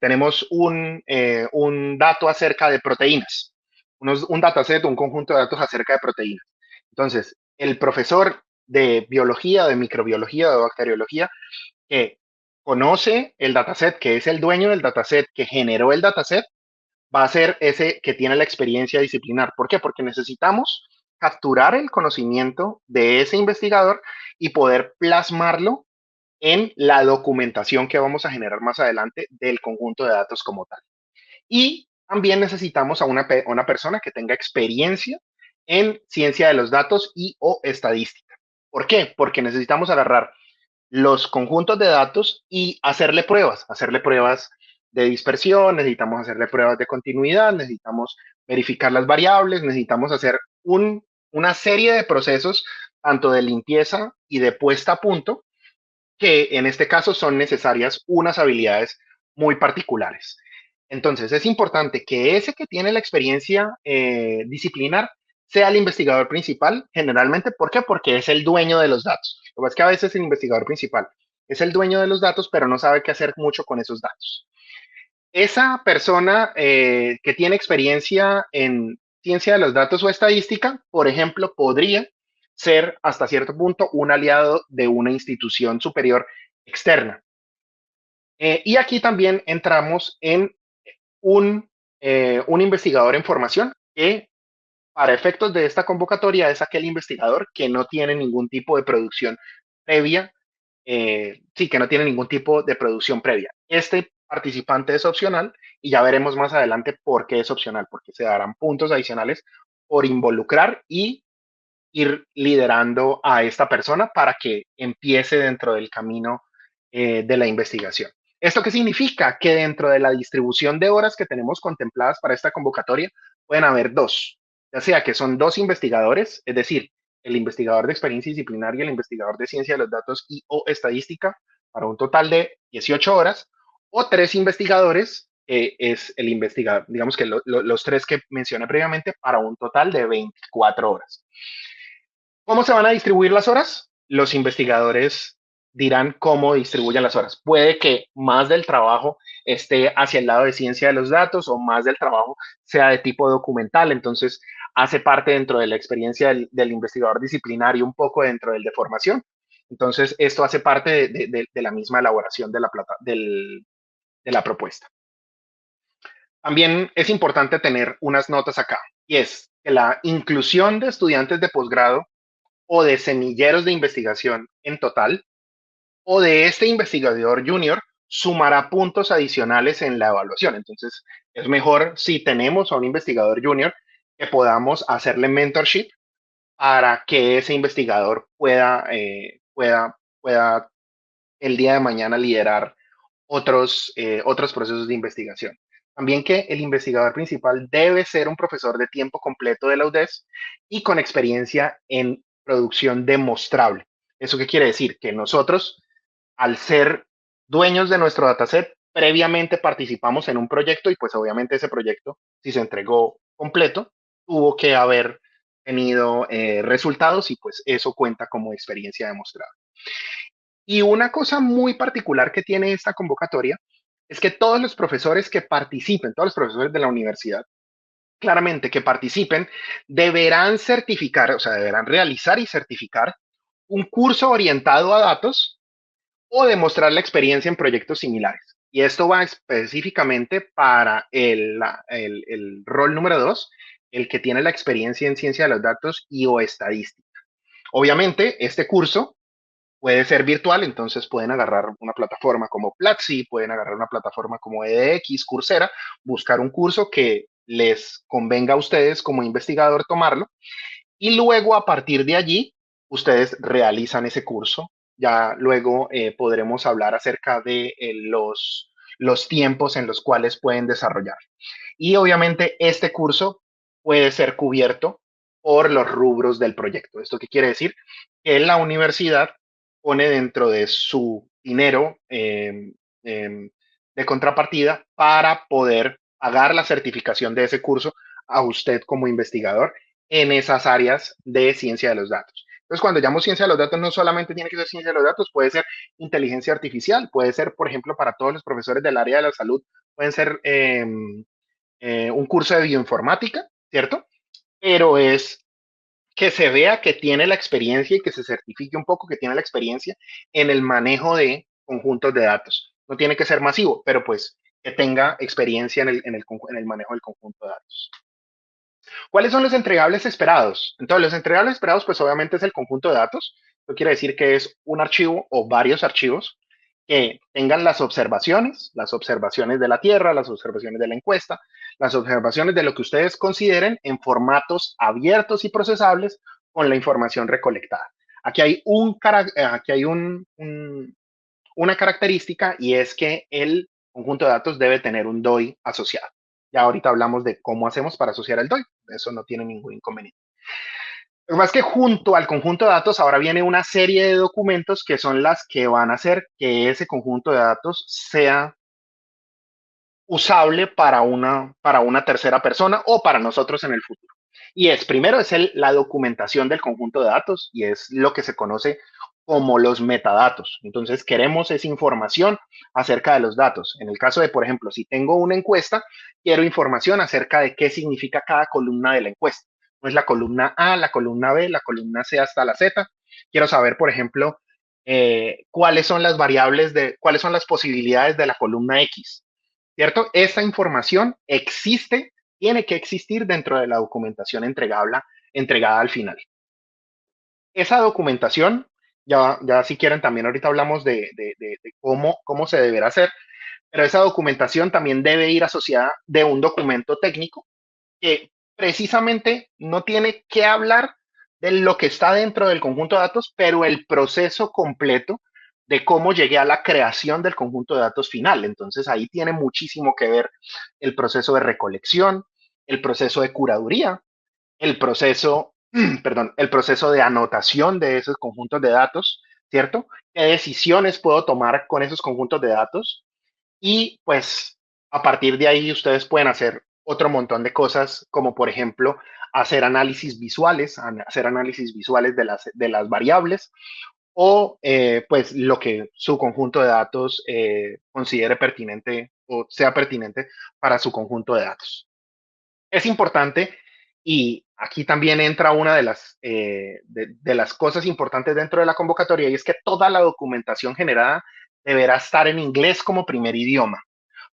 tenemos un dato acerca de proteínas, un dataset, un conjunto de datos acerca de proteínas. Entonces, el profesor de biología, de microbiología, de bacteriología, que conoce el dataset, que es el dueño del dataset, que generó el dataset, va a ser ese que tiene la experiencia disciplinar. ¿Por qué? Porque necesitamos capturar el conocimiento de ese investigador y poder plasmarlo en la documentación que vamos a generar más adelante del conjunto de datos como tal. Y también necesitamos a una persona que tenga experiencia en ciencia de los datos y o estadística. ¿Por qué? Porque necesitamos agarrar los conjuntos de datos y hacerle pruebas de dispersión, necesitamos hacerle pruebas de continuidad, necesitamos verificar las variables, necesitamos hacer una serie de procesos, tanto de limpieza y de puesta a punto, que en este caso son necesarias unas habilidades muy particulares. Entonces, es importante que ese que tiene la experiencia disciplinar sea el investigador principal, generalmente. ¿Por qué? Porque es el dueño de los datos. Lo que pasa es que a veces el investigador principal es el dueño de los datos, pero no sabe qué hacer mucho con esos datos. Esa persona que tiene experiencia en ciencia de los datos o estadística, por ejemplo, podría ser hasta cierto punto un aliado de una institución superior externa. Y aquí también entramos en un un investigador en formación que para efectos de esta convocatoria es aquel investigador que no tiene ningún tipo de producción previa, sí, que no tiene ningún tipo de producción previa. Este participante es opcional y ya veremos más adelante por qué es opcional, porque se darán puntos adicionales por involucrar y ir liderando a esta persona para que empiece dentro del camino de la investigación. ¿Esto qué significa? Que dentro de la distribución de horas que tenemos contempladas para esta convocatoria pueden haber dos, ya sea que son dos investigadores, es decir, el investigador de experiencia disciplinaria y el investigador de ciencia de los datos y o estadística para un total de 18 horas, o tres investigadores, es el investigador, digamos que los tres que mencioné previamente, para un total de 24 horas. ¿Cómo se van a distribuir las horas? Los investigadores dirán cómo distribuyen las horas. Puede que más del trabajo esté hacia el lado de ciencia de los datos o más del trabajo sea de tipo documental. Entonces, hace parte dentro de la experiencia del investigador disciplinario, un poco dentro del de formación. Entonces, esto hace parte de la misma elaboración de la propuesta. También es importante tener unas notas acá, y es que la inclusión de estudiantes de posgrado o de semilleros de investigación en total, o de este investigador junior, sumará puntos adicionales en la evaluación. Entonces, es mejor si tenemos a un investigador junior que podamos hacerle mentorship para que ese investigador pueda el día de mañana liderar otros procesos de investigación. También que el investigador principal debe ser un profesor de tiempo completo de la UDES y con experiencia en producción demostrable. ¿Eso qué quiere decir? Que nosotros, al ser dueños de nuestro dataset, previamente participamos en un proyecto y pues obviamente ese proyecto, si se entregó completo, tuvo que haber tenido resultados y pues eso cuenta como experiencia demostrada. Y una cosa muy particular que tiene esta convocatoria es que todos los profesores que participen, todos los profesores de la universidad, claramente que participen, deberán certificar, o sea, deberán realizar y certificar un curso orientado a datos o demostrar la experiencia en proyectos similares. Y esto va específicamente para el rol número 2, el que tiene la experiencia en ciencia de los datos y o estadística. Obviamente, este curso puede ser virtual, entonces pueden agarrar una plataforma como Platzi, pueden agarrar una plataforma como edX, Coursera, buscar un curso que les convenga a ustedes como investigador tomarlo y luego a partir de allí ustedes realizan ese curso. Ya luego podremos hablar acerca de los tiempos en los cuales pueden desarrollar. Y obviamente este curso puede ser cubierto por los rubros del proyecto. ¿Esto qué quiere decir? Que la universidad pone dentro de su dinero de contrapartida para poder pagar la certificación de ese curso a usted como investigador en esas áreas de ciencia de los datos. Entonces, cuando llamo ciencia de los datos, no solamente tiene que ser ciencia de los datos, puede ser inteligencia artificial, puede ser, por ejemplo, para todos los profesores del área de la salud, pueden ser un curso de bioinformática, ¿cierto? Pero es que se vea que tiene la experiencia y que se certifique un poco que tiene la experiencia en el manejo de conjuntos de datos. No tiene que ser masivo, pero pues que tenga experiencia en el manejo del conjunto de datos. ¿Cuáles son los entregables esperados? Entonces, los entregables esperados, pues obviamente es el conjunto de datos. Esto quiere decir que es un archivo o varios archivos que tengan las observaciones de la Tierra, las observaciones de la encuesta, las observaciones de lo que ustedes consideren en formatos abiertos y procesables con la información recolectada. Aquí hay, una característica y es que el conjunto de datos debe tener un DOI asociado. Ya ahorita hablamos de cómo hacemos para asociar el DOI. Eso no tiene ningún inconveniente. Lo que pasa es que junto al conjunto de datos ahora viene una serie de documentos que son las que van a hacer que ese conjunto de datos sea usable para una tercera persona o para nosotros en el futuro. Y primero es la documentación del conjunto de datos y es lo que se conoce como los metadatos. Entonces queremos esa información acerca de los datos. En el caso de, por ejemplo, si tengo una encuesta, quiero información acerca de qué significa cada columna de la encuesta. No es la columna A, la columna B, la columna C hasta la Z. Quiero saber, por ejemplo, cuáles son las variables cuáles son las posibilidades de la columna X. ¿cierto? Esta información existe, tiene que existir dentro de la documentación entregada al final. Esa documentación, ya si quieren también ahorita hablamos de cómo se deberá hacer, pero esa documentación también debe ir asociada de un documento técnico que precisamente no tiene que hablar de lo que está dentro del conjunto de datos, pero el proceso completo de cómo llegué a la creación del conjunto de datos final. Entonces ahí tiene muchísimo que ver el proceso de recolección, el proceso de curaduría, el proceso, perdón, el proceso de anotación de esos conjuntos de datos, ¿cierto? ¿Qué decisiones puedo tomar con esos conjuntos de datos? Y pues a partir de ahí ustedes pueden hacer otro montón de cosas, como por ejemplo hacer hacer análisis visuales de las variables o pues lo que su conjunto de datos considere pertinente o sea pertinente para su conjunto de datos. Es importante y aquí también entra una de las cosas importantes dentro de la convocatoria y es que toda la documentación generada deberá estar en inglés como primer idioma.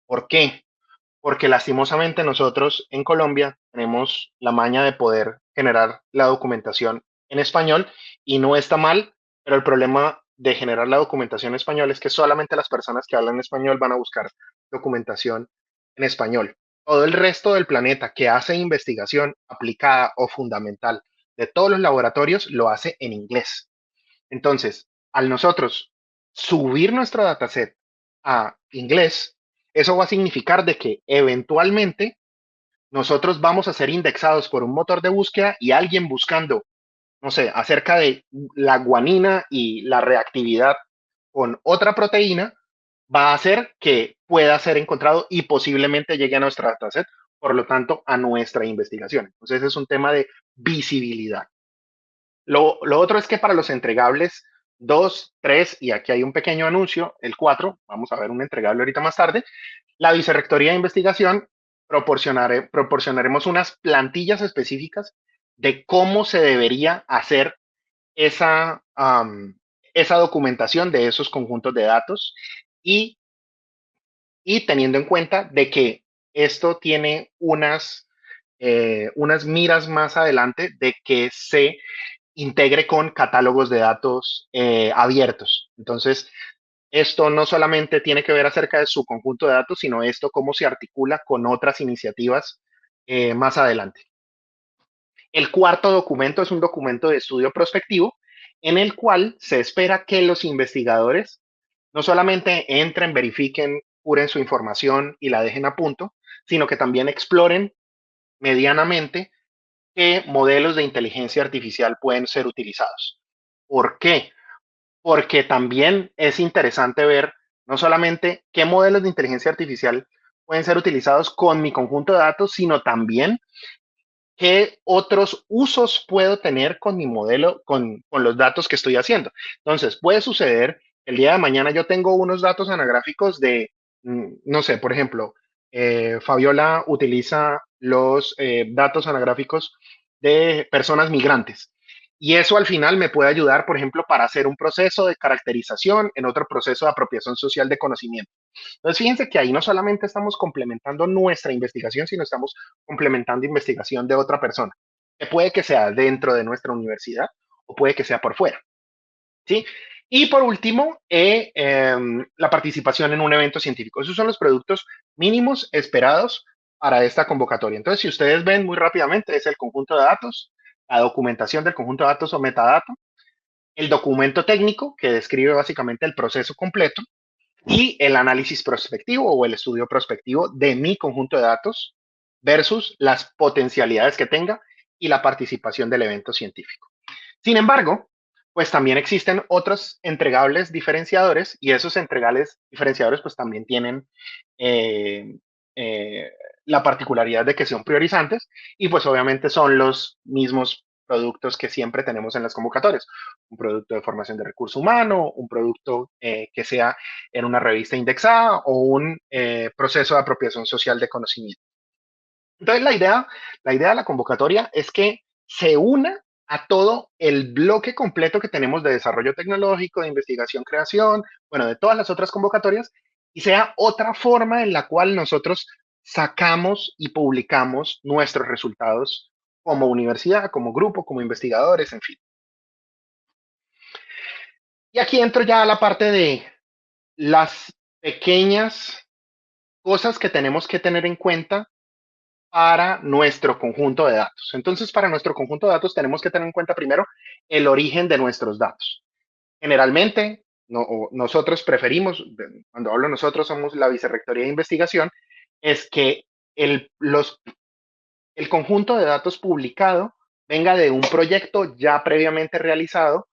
¿Por qué? Porque lastimosamente nosotros en Colombia tenemos la maña de poder generar la documentación en español y no está mal, pero el problema de generar la documentación en español es que solamente las personas que hablan español van a buscar documentación en español. Todo el resto del planeta que hace investigación aplicada o fundamental de todos los laboratorios lo hace en inglés. Entonces, al nosotros subir nuestro dataset a inglés, eso va a significar de que eventualmente nosotros vamos a ser indexados por un motor de búsqueda y alguien buscando, no sé, acerca de la guanina y la reactividad con otra proteína, va a hacer que pueda ser encontrado y posiblemente llegue a nuestra dataset, por lo tanto, a nuestra investigación. Entonces, es un tema de visibilidad. Lo otro es que para los entregables 2, 3, y aquí hay un pequeño anuncio, el 4, vamos a ver un entregable ahorita más tarde, la Vicerrectoría de Investigación proporcionaremos unas plantillas específicas de cómo se debería hacer esa, esa documentación de esos conjuntos de datos y, y teniendo en cuenta de que esto tiene unas miras más adelante de que se integre con catálogos de datos abiertos. Entonces, esto no solamente tiene que ver acerca de su conjunto de datos, sino esto cómo se articula con otras iniciativas más adelante. El cuarto documento es un documento de estudio prospectivo en el cual se espera que los investigadores no solamente entren, verifiquen, curen su información y la dejen a punto, sino que también exploren medianamente qué modelos de inteligencia artificial pueden ser utilizados. ¿Por qué? Porque también es interesante ver no solamente qué modelos de inteligencia artificial pueden ser utilizados con mi conjunto de datos, sino también qué otros usos puedo tener con mi modelo, con los datos que estoy haciendo. Entonces, puede suceder, el día de mañana yo tengo unos datos anagráficos de, no sé, por ejemplo, Fabiola utiliza los datos anagráficos de personas migrantes. Y eso al final me puede ayudar, por ejemplo, para hacer un proceso de caracterización en otro proceso de apropiación social de conocimiento. Entonces, fíjense que ahí no solamente estamos complementando nuestra investigación, sino estamos complementando investigación de otra persona, que puede que sea dentro de nuestra universidad o puede que sea por fuera. ¿Sí? Y por último, la participación en un evento científico. Esos son los productos mínimos esperados para esta convocatoria. Entonces, si ustedes ven muy rápidamente, es el conjunto de datos, la documentación del conjunto de datos o metadato, el documento técnico que describe básicamente el proceso completo, y el análisis prospectivo o el estudio prospectivo de mi conjunto de datos versus las potencialidades que tenga y la participación del evento científico. Sin embargo, pues también existen otros entregables diferenciadores y esos entregables diferenciadores pues también tienen eh, eh, la particularidad de que son priorizantes y pues obviamente son los mismos productos que siempre tenemos en las convocatorias. Un producto de formación de recurso humano, un producto que sea en una revista indexada o un proceso de apropiación social de conocimiento. Entonces la idea de la convocatoria es que se una a todo el bloque completo que tenemos de desarrollo tecnológico, de investigación, creación, bueno, de todas las otras convocatorias y sea otra forma en la cual nosotros sacamos y publicamos nuestros resultados como universidad, como grupo, como investigadores, en fin. Y aquí entro ya a la parte de las pequeñas cosas que tenemos que tener en cuenta para nuestro conjunto de datos. Entonces, para nuestro conjunto de datos tenemos que tener en cuenta primero el origen de nuestros datos. Generalmente, nosotros preferimos, cuando hablo nosotros, somos la Vicerrectoría de Investigación, es que el conjunto de datos publicado venga de un proyecto ya previamente realizado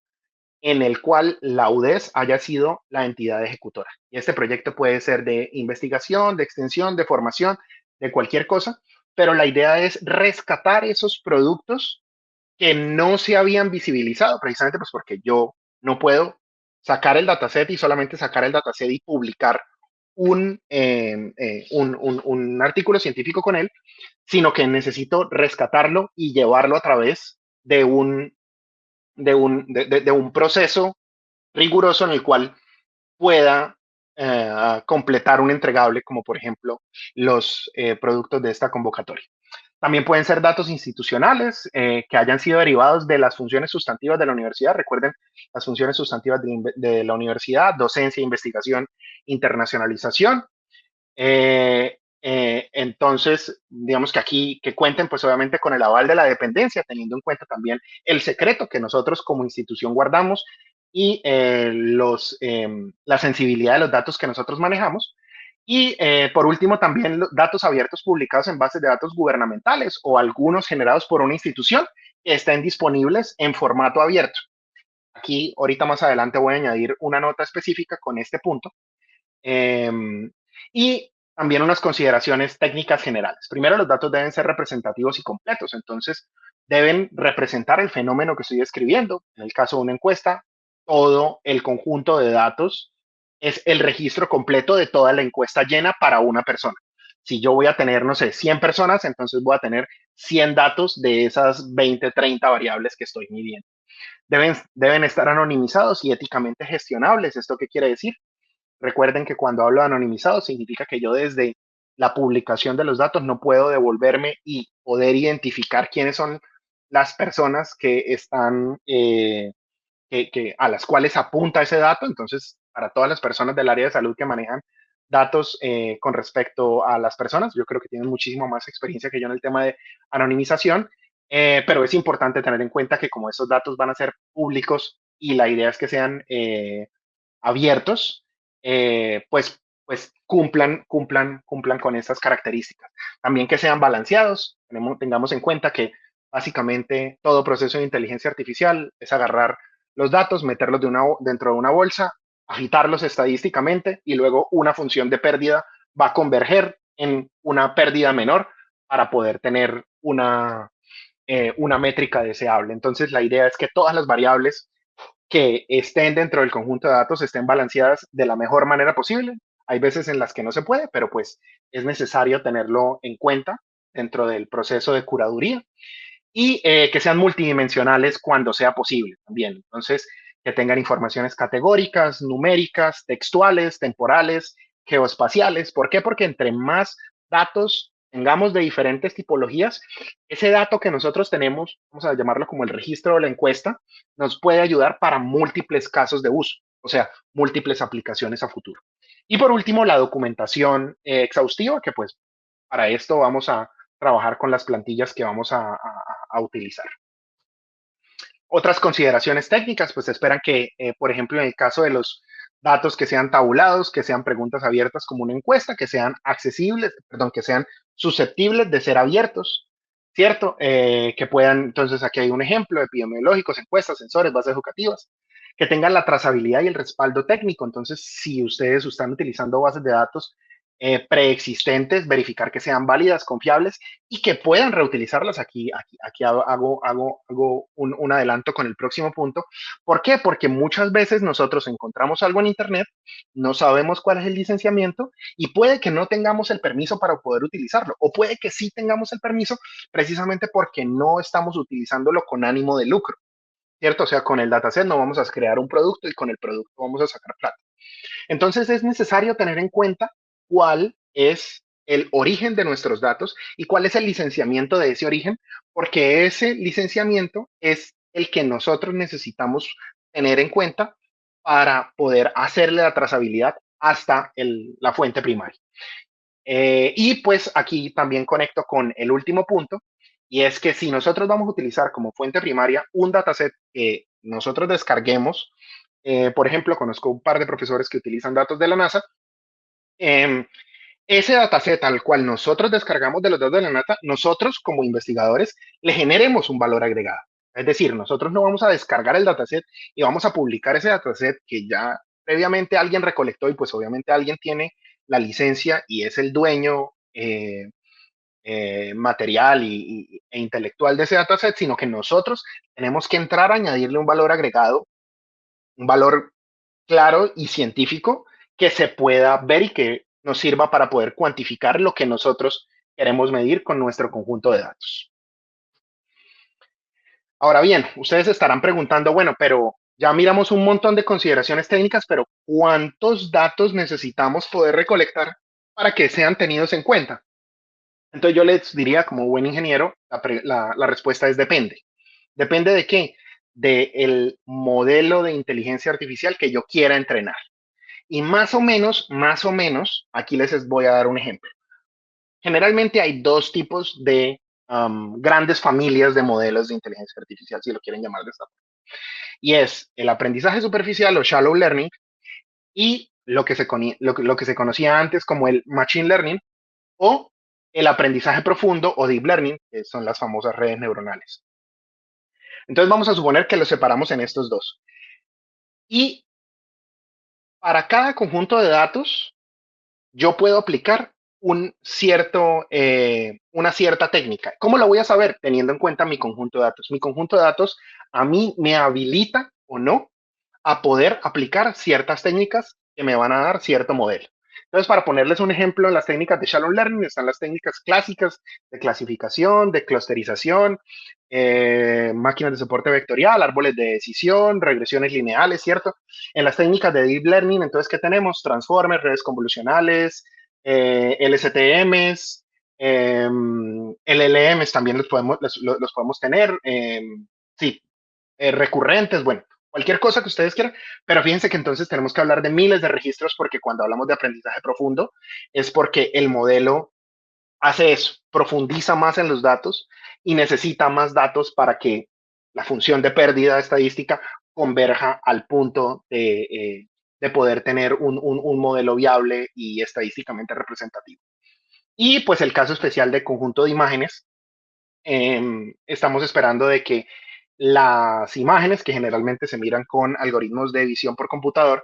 en el cual la UDES haya sido la entidad ejecutora. Y este proyecto puede ser de investigación, de extensión, de formación, de cualquier cosa, pero la idea es rescatar esos productos que no se habían visibilizado, precisamente pues porque yo no puedo sacar el dataset y solamente sacar el dataset y publicar un artículo científico con él, sino que necesito rescatarlo y llevarlo a través de un proceso riguroso en el cual pueda completar un entregable, como por ejemplo los productos de esta convocatoria. También pueden ser datos institucionales que hayan sido derivados de las funciones sustantivas de la universidad. Recuerden las funciones sustantivas de la universidad: docencia, investigación, internacionalización. Entonces, digamos que aquí que cuenten pues obviamente con el aval de la dependencia, teniendo en cuenta también el secreto que nosotros como institución guardamos y la sensibilidad de los datos que nosotros manejamos. Y por último, también los datos abiertos publicados en bases de datos gubernamentales o algunos generados por una institución que estén disponibles en formato abierto. Aquí, ahorita más adelante, voy a añadir una nota específica con este punto. Y también unas consideraciones técnicas generales. Primero, los datos deben ser representativos y completos, entonces deben representar el fenómeno que estoy describiendo. En el caso de una encuesta, todo el conjunto de datos es el registro completo de toda la encuesta llena para una persona. Si yo voy a tener, no sé, 100 personas, entonces voy a tener 100 datos de esas 20, 30 variables que estoy midiendo. Deben estar anonimizados y éticamente gestionables. ¿Esto qué quiere decir? Recuerden que cuando hablo de anonimizado significa que yo desde la publicación de los datos no puedo devolverme y poder identificar quiénes son las personas que están, a las cuales apunta ese dato. Entonces, para todas las personas del área de salud que manejan datos con respecto a las personas, yo creo que tienen muchísimo más experiencia que yo en el tema de anonimización, pero es importante tener en cuenta que como esos datos van a ser públicos y la idea es que sean abiertos, pues cumplan con estas características. También que sean balanceados. Tengamos en cuenta que básicamente todo proceso de inteligencia artificial es agarrar los datos, meterlos dentro de una bolsa, agitarlos estadísticamente y luego una función de pérdida va a converger en una pérdida menor para poder tener una métrica deseable. Entonces, la idea es que todas las variables que estén dentro del conjunto de datos estén balanceadas de la mejor manera posible. Hay veces en las que no se puede, pero pues es necesario tenerlo en cuenta dentro del proceso de curaduría y que sean multidimensionales cuando sea posible también. Entonces, que tengan informaciones categóricas, numéricas, textuales, temporales, geoespaciales. ¿Por qué? Porque entre más datos tengamos de diferentes tipologías, ese dato que nosotros tenemos, vamos a llamarlo como el registro de la encuesta, nos puede ayudar para múltiples casos de uso, o sea, múltiples aplicaciones a futuro. Y por último, la documentación exhaustiva, que pues para esto vamos a trabajar con las plantillas que vamos a utilizar. Otras consideraciones técnicas, pues esperan que, por ejemplo, en el caso de los datos que sean tabulados, que sean preguntas abiertas como una encuesta, que sean accesibles, perdón, que sean susceptibles de ser abiertos, ¿cierto? Que puedan, entonces aquí hay un ejemplo, epidemiológicos, encuestas, sensores, bases educativas, que tengan la trazabilidad y el respaldo técnico. Entonces, si ustedes están utilizando bases de datos preexistentes, verificar que sean válidas, confiables y que puedan reutilizarlas. Aquí hago un adelanto con el próximo punto. ¿Por qué? Porque muchas veces nosotros encontramos algo en Internet, no sabemos cuál es el licenciamiento y puede que no tengamos el permiso para poder utilizarlo, o puede que sí tengamos el permiso precisamente porque no estamos utilizándolo con ánimo de lucro, ¿cierto? O sea, con el dataset no vamos a crear un producto y con el producto vamos a sacar plata. Entonces es necesario tener en cuenta cuál es el origen de nuestros datos y cuál es el licenciamiento de ese origen, porque ese licenciamiento es el que nosotros necesitamos tener en cuenta para poder hacerle la trazabilidad hasta la fuente primaria. Y pues aquí también conecto con el último punto, y es que si nosotros vamos a utilizar como fuente primaria un dataset que nosotros descarguemos, por ejemplo, conozco un par de profesores que utilizan datos de la NASA, eh, ese dataset al cual nosotros descargamos de los datos de la NASA, nosotros como investigadores le generemos un valor agregado. Es decir, nosotros no vamos a descargar el dataset y vamos a publicar ese dataset que ya previamente alguien recolectó y pues obviamente alguien tiene la licencia y es el dueño material e intelectual de ese dataset, sino que nosotros tenemos que entrar a añadirle un valor agregado, un valor claro y científico que se pueda ver y que nos sirva para poder cuantificar lo que nosotros queremos medir con nuestro conjunto de datos. Ahora bien, ustedes estarán preguntando, bueno, pero ya miramos un montón de consideraciones técnicas, pero ¿cuántos datos necesitamos poder recolectar para que sean tenidos en cuenta? Entonces yo les diría, como buen ingeniero, la respuesta es depende. ¿Depende de qué? Del modelo de inteligencia artificial que yo quiera entrenar. Y más o menos, aquí les voy a dar un ejemplo. Generalmente hay dos tipos de grandes familias de modelos de inteligencia artificial, si lo quieren llamar de esta forma. Y es el aprendizaje superficial o shallow learning y lo que se conocía antes como el machine learning o el aprendizaje profundo o deep learning, que son las famosas redes neuronales. Entonces vamos a suponer que los separamos en estos dos. Y para cada conjunto de datos, yo puedo aplicar una cierta técnica. ¿Cómo lo voy a saber? Teniendo en cuenta mi conjunto de datos. Mi conjunto de datos a mí me habilita o no a poder aplicar ciertas técnicas que me van a dar cierto modelo. Entonces, para ponerles un ejemplo, en las técnicas de shallow learning están las técnicas clásicas de clasificación, de clusterización, máquinas de soporte vectorial, árboles de decisión, regresiones lineales, ¿cierto? En las técnicas de deep learning, entonces, ¿qué tenemos? Transformers, redes convolucionales, LSTMs, LLMs también los podemos tener, sí, recurrentes, bueno, cualquier cosa que ustedes quieran, pero fíjense que entonces tenemos que hablar de miles de registros porque cuando hablamos de aprendizaje profundo es porque el modelo hace eso, profundiza más en los datos y necesita más datos para que la función de pérdida estadística converja al punto de poder tener un modelo viable y estadísticamente representativo. Y pues el caso especial de conjunto de imágenes, estamos esperando de que las imágenes que generalmente se miran con algoritmos de visión por computador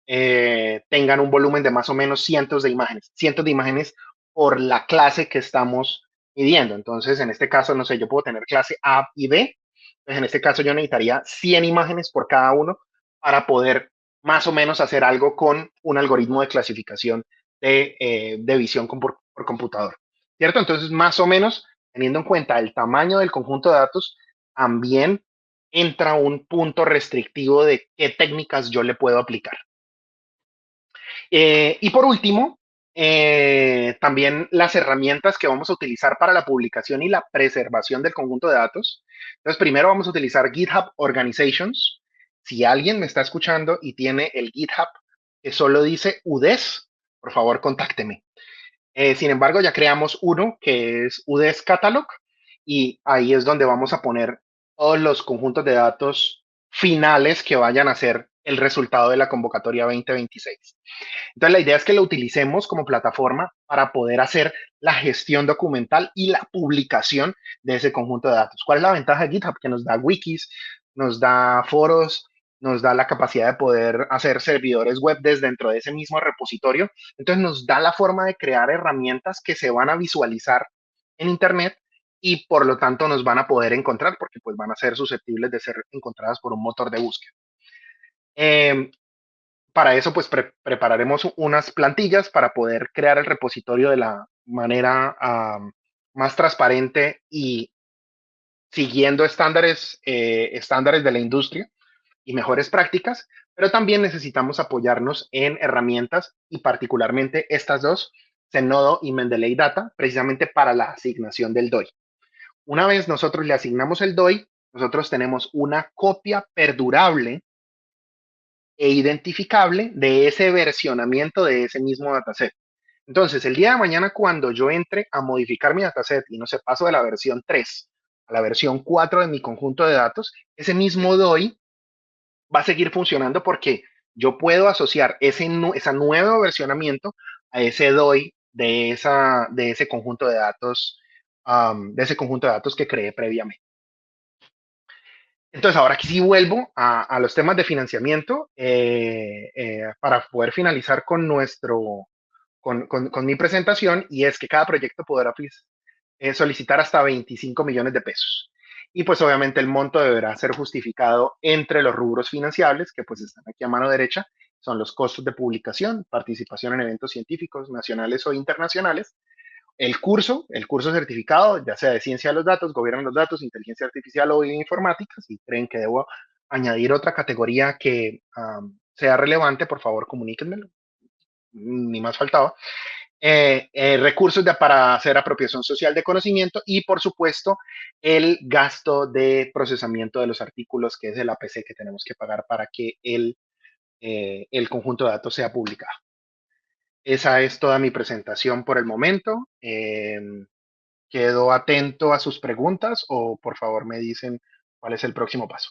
tengan un volumen de más o menos cientos de imágenes por la clase que estamos midiendo. Entonces, en este caso, no sé, yo puedo tener clase A y B. Entonces, en este caso, yo necesitaría 100 imágenes por cada uno para poder más o menos hacer algo con un algoritmo de clasificación de visión por computador. ¿Cierto? Entonces, más o menos, teniendo en cuenta el tamaño del conjunto de datos, también entra un punto restrictivo de qué técnicas yo le puedo aplicar. Y por último, también las herramientas que vamos a utilizar para la publicación y la preservación del conjunto de datos. Entonces, primero vamos a utilizar GitHub Organizations. Si alguien me está escuchando y tiene el GitHub que solo dice UDES, por favor, contácteme. Sin embargo, ya creamos uno que es UDES Catalog y ahí es donde vamos a poner todos los conjuntos de datos finales que vayan a ser el resultado de la convocatoria 2026. Entonces, la idea es que lo utilicemos como plataforma para poder hacer la gestión documental y la publicación de ese conjunto de datos. ¿Cuál es la ventaja de GitHub? Que nos da wikis, nos da foros, nos da la capacidad de poder hacer servidores web desde dentro de ese mismo repositorio. Entonces, nos da la forma de crear herramientas que se van a visualizar en Internet y por lo tanto nos van a poder encontrar porque pues van a ser susceptibles de ser encontradas por un motor de búsqueda. Para eso, pues prepararemos unas plantillas para poder crear el repositorio de la manera más transparente y siguiendo estándares de la industria y mejores prácticas, pero también necesitamos apoyarnos en herramientas y particularmente estas dos, Zenodo y Mendeley Data, precisamente para la asignación del DOI. Una vez nosotros le asignamos el DOI, nosotros tenemos una copia perdurable e identificable de ese versionamiento de ese mismo dataset. Entonces, el día de mañana, cuando yo entre a modificar mi dataset y no sé, paso de la versión 3 a la versión 4 de mi conjunto de datos, ese mismo DOI va a seguir funcionando porque yo puedo asociar ese nuevo versionamiento a ese DOI de ese conjunto de datos, que creé previamente. Entonces, ahora aquí sí vuelvo a los temas de financiamiento para poder finalizar con con mi presentación, y es que cada proyecto podrá solicitar hasta 25 millones de pesos. Y pues obviamente el monto deberá ser justificado entre los rubros financiables, que pues están aquí a mano derecha, son los costos de publicación, participación en eventos científicos nacionales o internacionales, el curso certificado, ya sea de ciencia de los datos, gobierno de los datos, inteligencia artificial o bioinformática. Si creen que debo añadir otra categoría que sea relevante, por favor comuníquenmelo, ni más faltaba. Recursos para hacer apropiación social de conocimiento y, por supuesto, el gasto de procesamiento de los artículos, que es el APC que tenemos que pagar para que el conjunto de datos sea publicado. Esa es toda mi presentación por el momento. Quedo atento a sus preguntas o por favor me dicen cuál es el próximo paso.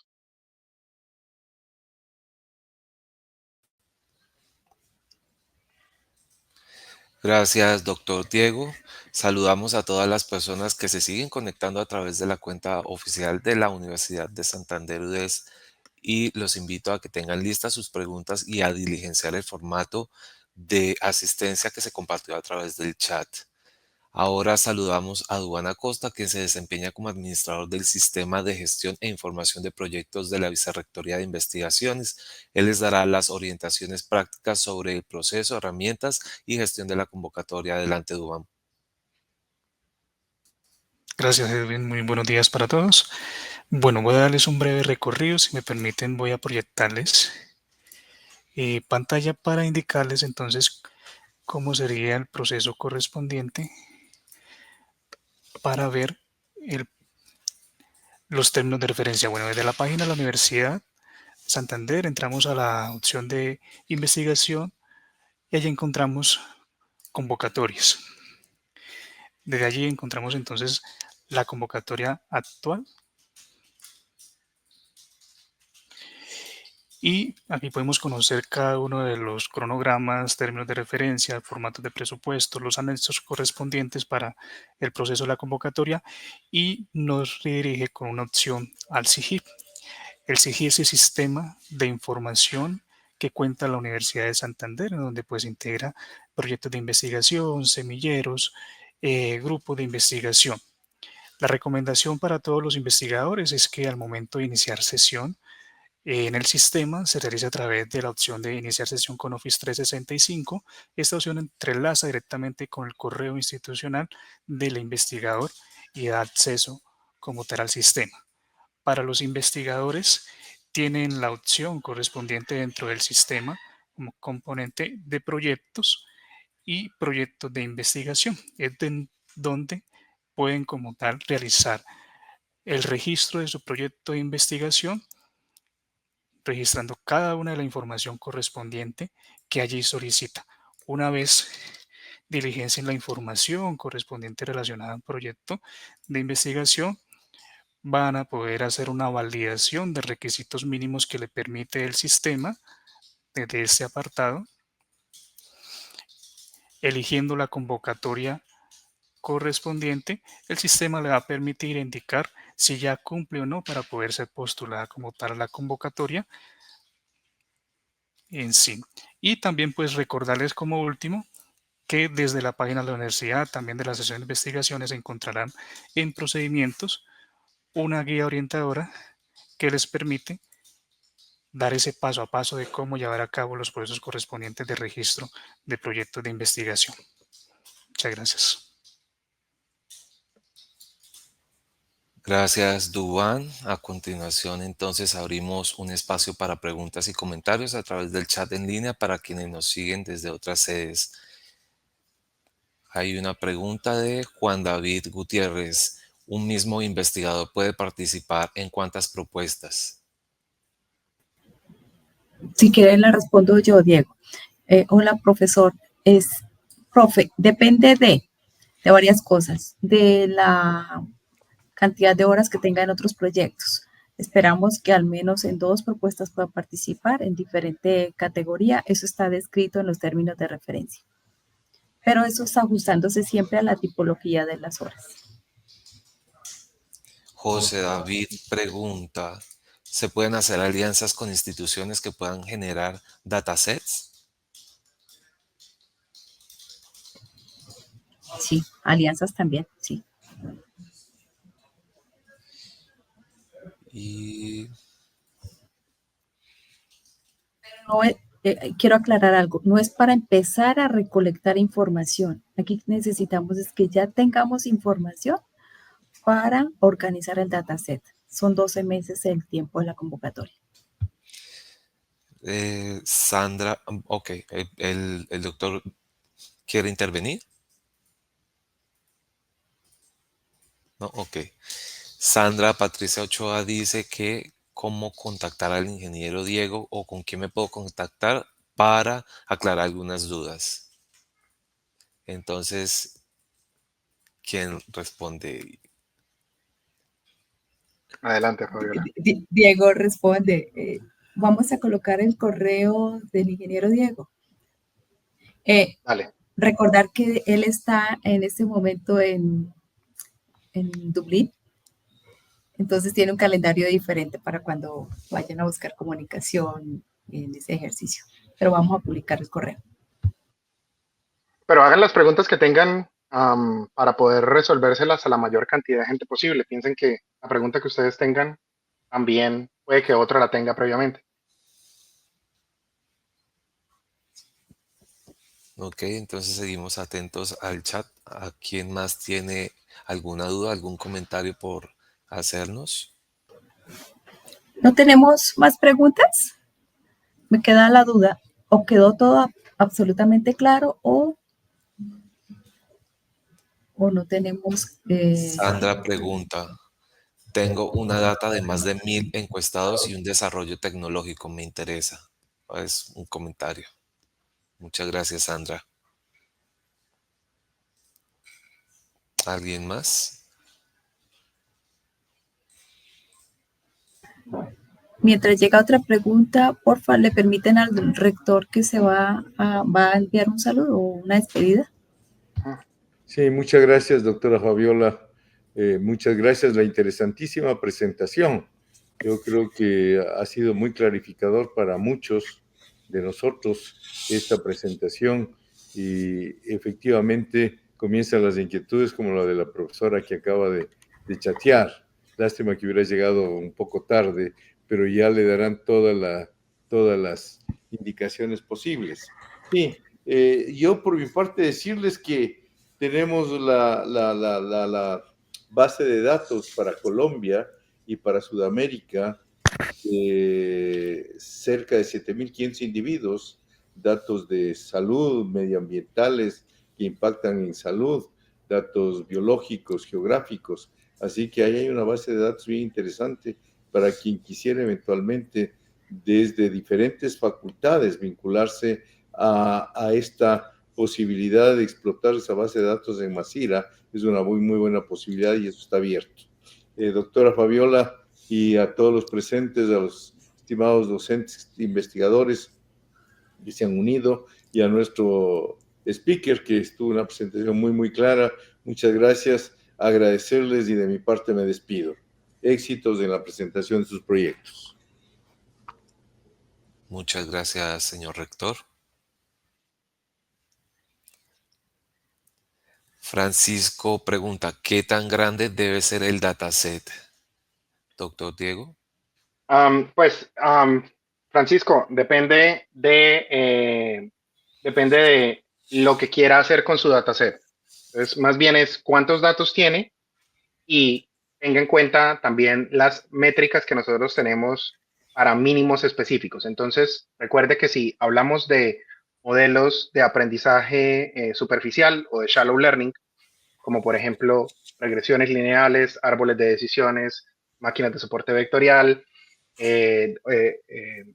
Gracias, doctor Diego. Saludamos a todas las personas que se siguen conectando a través de la cuenta oficial de la Universidad de Santander UDES y los invito a que tengan listas sus preguntas y a diligenciar el formato de asistencia que se compartió a través del chat. Ahora saludamos a Duván Acosta, quien se desempeña como administrador del Sistema de Gestión e Información de Proyectos de la Vicerrectoría de Investigaciones. Él les dará las orientaciones prácticas sobre el proceso, herramientas y gestión de la convocatoria. Adelante, Duván.
Gracias, Edwin. Muy buenos días para todos. Bueno, voy a darles un breve recorrido. Si me permiten, voy a proyectarles pantalla para indicarles entonces cómo sería el proceso correspondiente para ver los términos de referencia. Bueno, desde la página de la Universidad Santander entramos a la opción de investigación y allí encontramos convocatorias. Desde allí encontramos entonces la convocatoria actual. Y aquí podemos conocer cada uno de los cronogramas, términos de referencia, formatos de presupuesto, los anexos correspondientes para el proceso de la convocatoria, y nos redirige con una opción al SIGIP. El SIGIP es el sistema de información que cuenta la Universidad de Santander, en donde pues integra proyectos de investigación, semilleros, grupos de investigación. La recomendación para todos los investigadores es que al momento de iniciar sesión, en el sistema se realiza a través de la opción de iniciar sesión con Office 365. Esta opción entrelaza directamente con el correo institucional del investigador y da acceso como tal al sistema. Para los investigadores tienen la opción correspondiente dentro del sistema como componente de proyectos y proyectos de investigación, es donde pueden como tal realizar el registro de su proyecto de investigación, registrando cada una de la información correspondiente que allí solicita. Una vez diligencien la información correspondiente relacionada al proyecto de investigación, van a poder hacer una validación de requisitos mínimos que le permite el sistema desde este apartado, eligiendo la convocatoria correspondiente. El sistema le va a permitir indicar si ya cumple o no para poder ser postulada como tal a la convocatoria en sí. Y también pues recordarles como último que desde la página de la universidad, también de la sesión de investigaciones, encontrarán en procedimientos una guía orientadora que les permite dar ese paso a paso de cómo llevar a cabo los procesos correspondientes de registro de proyectos de investigación. Muchas gracias.
Gracias, Duván. A continuación, entonces, abrimos un espacio para preguntas y comentarios a través del chat en línea para quienes nos siguen desde otras sedes. Hay una pregunta de Juan David Gutiérrez. ¿Un mismo investigador puede participar en cuántas propuestas?
Si quieren la respondo yo, Diego. Hola, profesor. Profe, depende de varias cosas, de la cantidad de horas que tenga en otros proyectos. Esperamos que al menos en 2 propuestas pueda participar en diferente categoría. Eso está descrito en los términos de referencia. Pero eso está ajustándose siempre a la tipología de las horas.
José David pregunta, ¿se pueden hacer alianzas con instituciones que puedan generar datasets?
Sí, alianzas también, sí.
Y
No es- quiero aclarar algo, no es para empezar a recolectar información. Aquí necesitamos es que ya tengamos información para organizar el dataset. Son 12 meses el tiempo de la convocatoria.
Sandra, ok, el doctor quiere intervenir. No, ok. Sandra Patricia Ochoa dice que cómo contactar al ingeniero Diego o con quién me puedo contactar para aclarar algunas dudas. Entonces, ¿quién responde?
Adelante, Fabiola.
Diego responde, vamos a colocar el correo del ingeniero Diego.
Dale.
Recordar que él está en este momento en Dublín, entonces tiene un calendario diferente para cuando vayan a buscar comunicación en ese ejercicio. Pero vamos a publicar el correo.
Pero hagan las preguntas que tengan para poder resolvérselas a la mayor cantidad de gente posible. Piensen que la pregunta que ustedes tengan también puede que otra la tenga previamente.
Ok, entonces seguimos atentos al chat. ¿A quién más tiene alguna duda, algún comentario por hacernos?
¿No tenemos más preguntas? Me queda la duda. ¿O quedó todo absolutamente claro o no tenemos...
Sandra pregunta, tengo una data de más de 1000 encuestados y un desarrollo tecnológico, me interesa. Es un comentario. Muchas gracias, Sandra. ¿Alguien más?
Mientras llega otra pregunta, porfa, ¿le permiten al rector que va a enviar un saludo o una despedida?
Sí, muchas gracias, doctora Fabiola. Muchas gracias, la interesantísima presentación. Yo creo que ha sido muy clarificador para muchos de nosotros esta presentación y efectivamente comienzan las inquietudes como la de la profesora que acaba de chatear. Lástima que hubiera llegado un poco tarde, pero ya le darán todas las indicaciones posibles. Sí, yo por mi parte decirles que tenemos la base de datos para Colombia y para Sudamérica, cerca de 7.500 individuos, datos de salud, medioambientales que impactan en salud, datos biológicos, geográficos. Así que ahí hay una base de datos bien interesante para quien quisiera eventualmente desde diferentes facultades vincularse a esta posibilidad de explotar esa base de datos en Masira. Es una muy, muy buena posibilidad y eso está abierto. Doctora Fabiola, y a todos los presentes, a los estimados docentes, investigadores que se han unido y a nuestro speaker que estuvo una presentación muy, muy clara. Muchas gracias, agradecerles y de mi parte me despido. Éxitos en la presentación de sus proyectos.
Muchas gracias, señor rector. Francisco pregunta, ¿qué tan grande debe ser el dataset? Doctor Diego.
Francisco, depende de lo que quiera hacer con su dataset. Entonces, más bien es cuántos datos tiene y tenga en cuenta también las métricas que nosotros tenemos para mínimos específicos. Entonces, recuerde que si hablamos de modelos de aprendizaje superficial o de shallow learning, como por ejemplo regresiones lineales, árboles de decisiones, máquinas de soporte vectorial,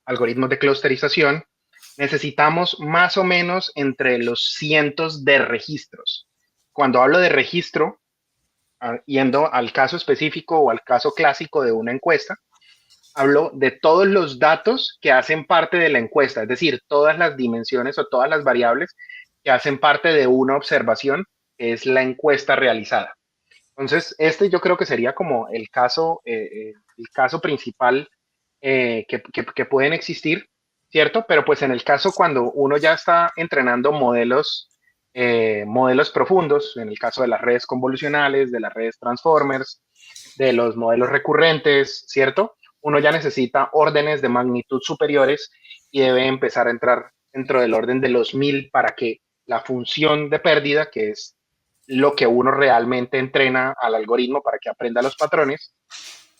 algoritmos de clusterización, necesitamos más o menos entre los cientos de registros. Cuando hablo de registro, yendo al caso específico o al caso clásico de una encuesta, hablo de todos los datos que hacen parte de la encuesta, es decir, todas las dimensiones o todas las variables que hacen parte de una observación, que es la encuesta realizada. Entonces, este yo creo que sería como el caso principal que pueden existir, ¿cierto? Pero pues en el caso cuando uno ya está entrenando modelos profundos, en el caso de las redes convolucionales, de las redes transformers, de los modelos recurrentes, ¿cierto? Uno ya necesita órdenes de magnitud superiores y debe empezar a entrar dentro del orden de los 1000 para que la función de pérdida, que es lo que uno realmente entrena al algoritmo para que aprenda los patrones,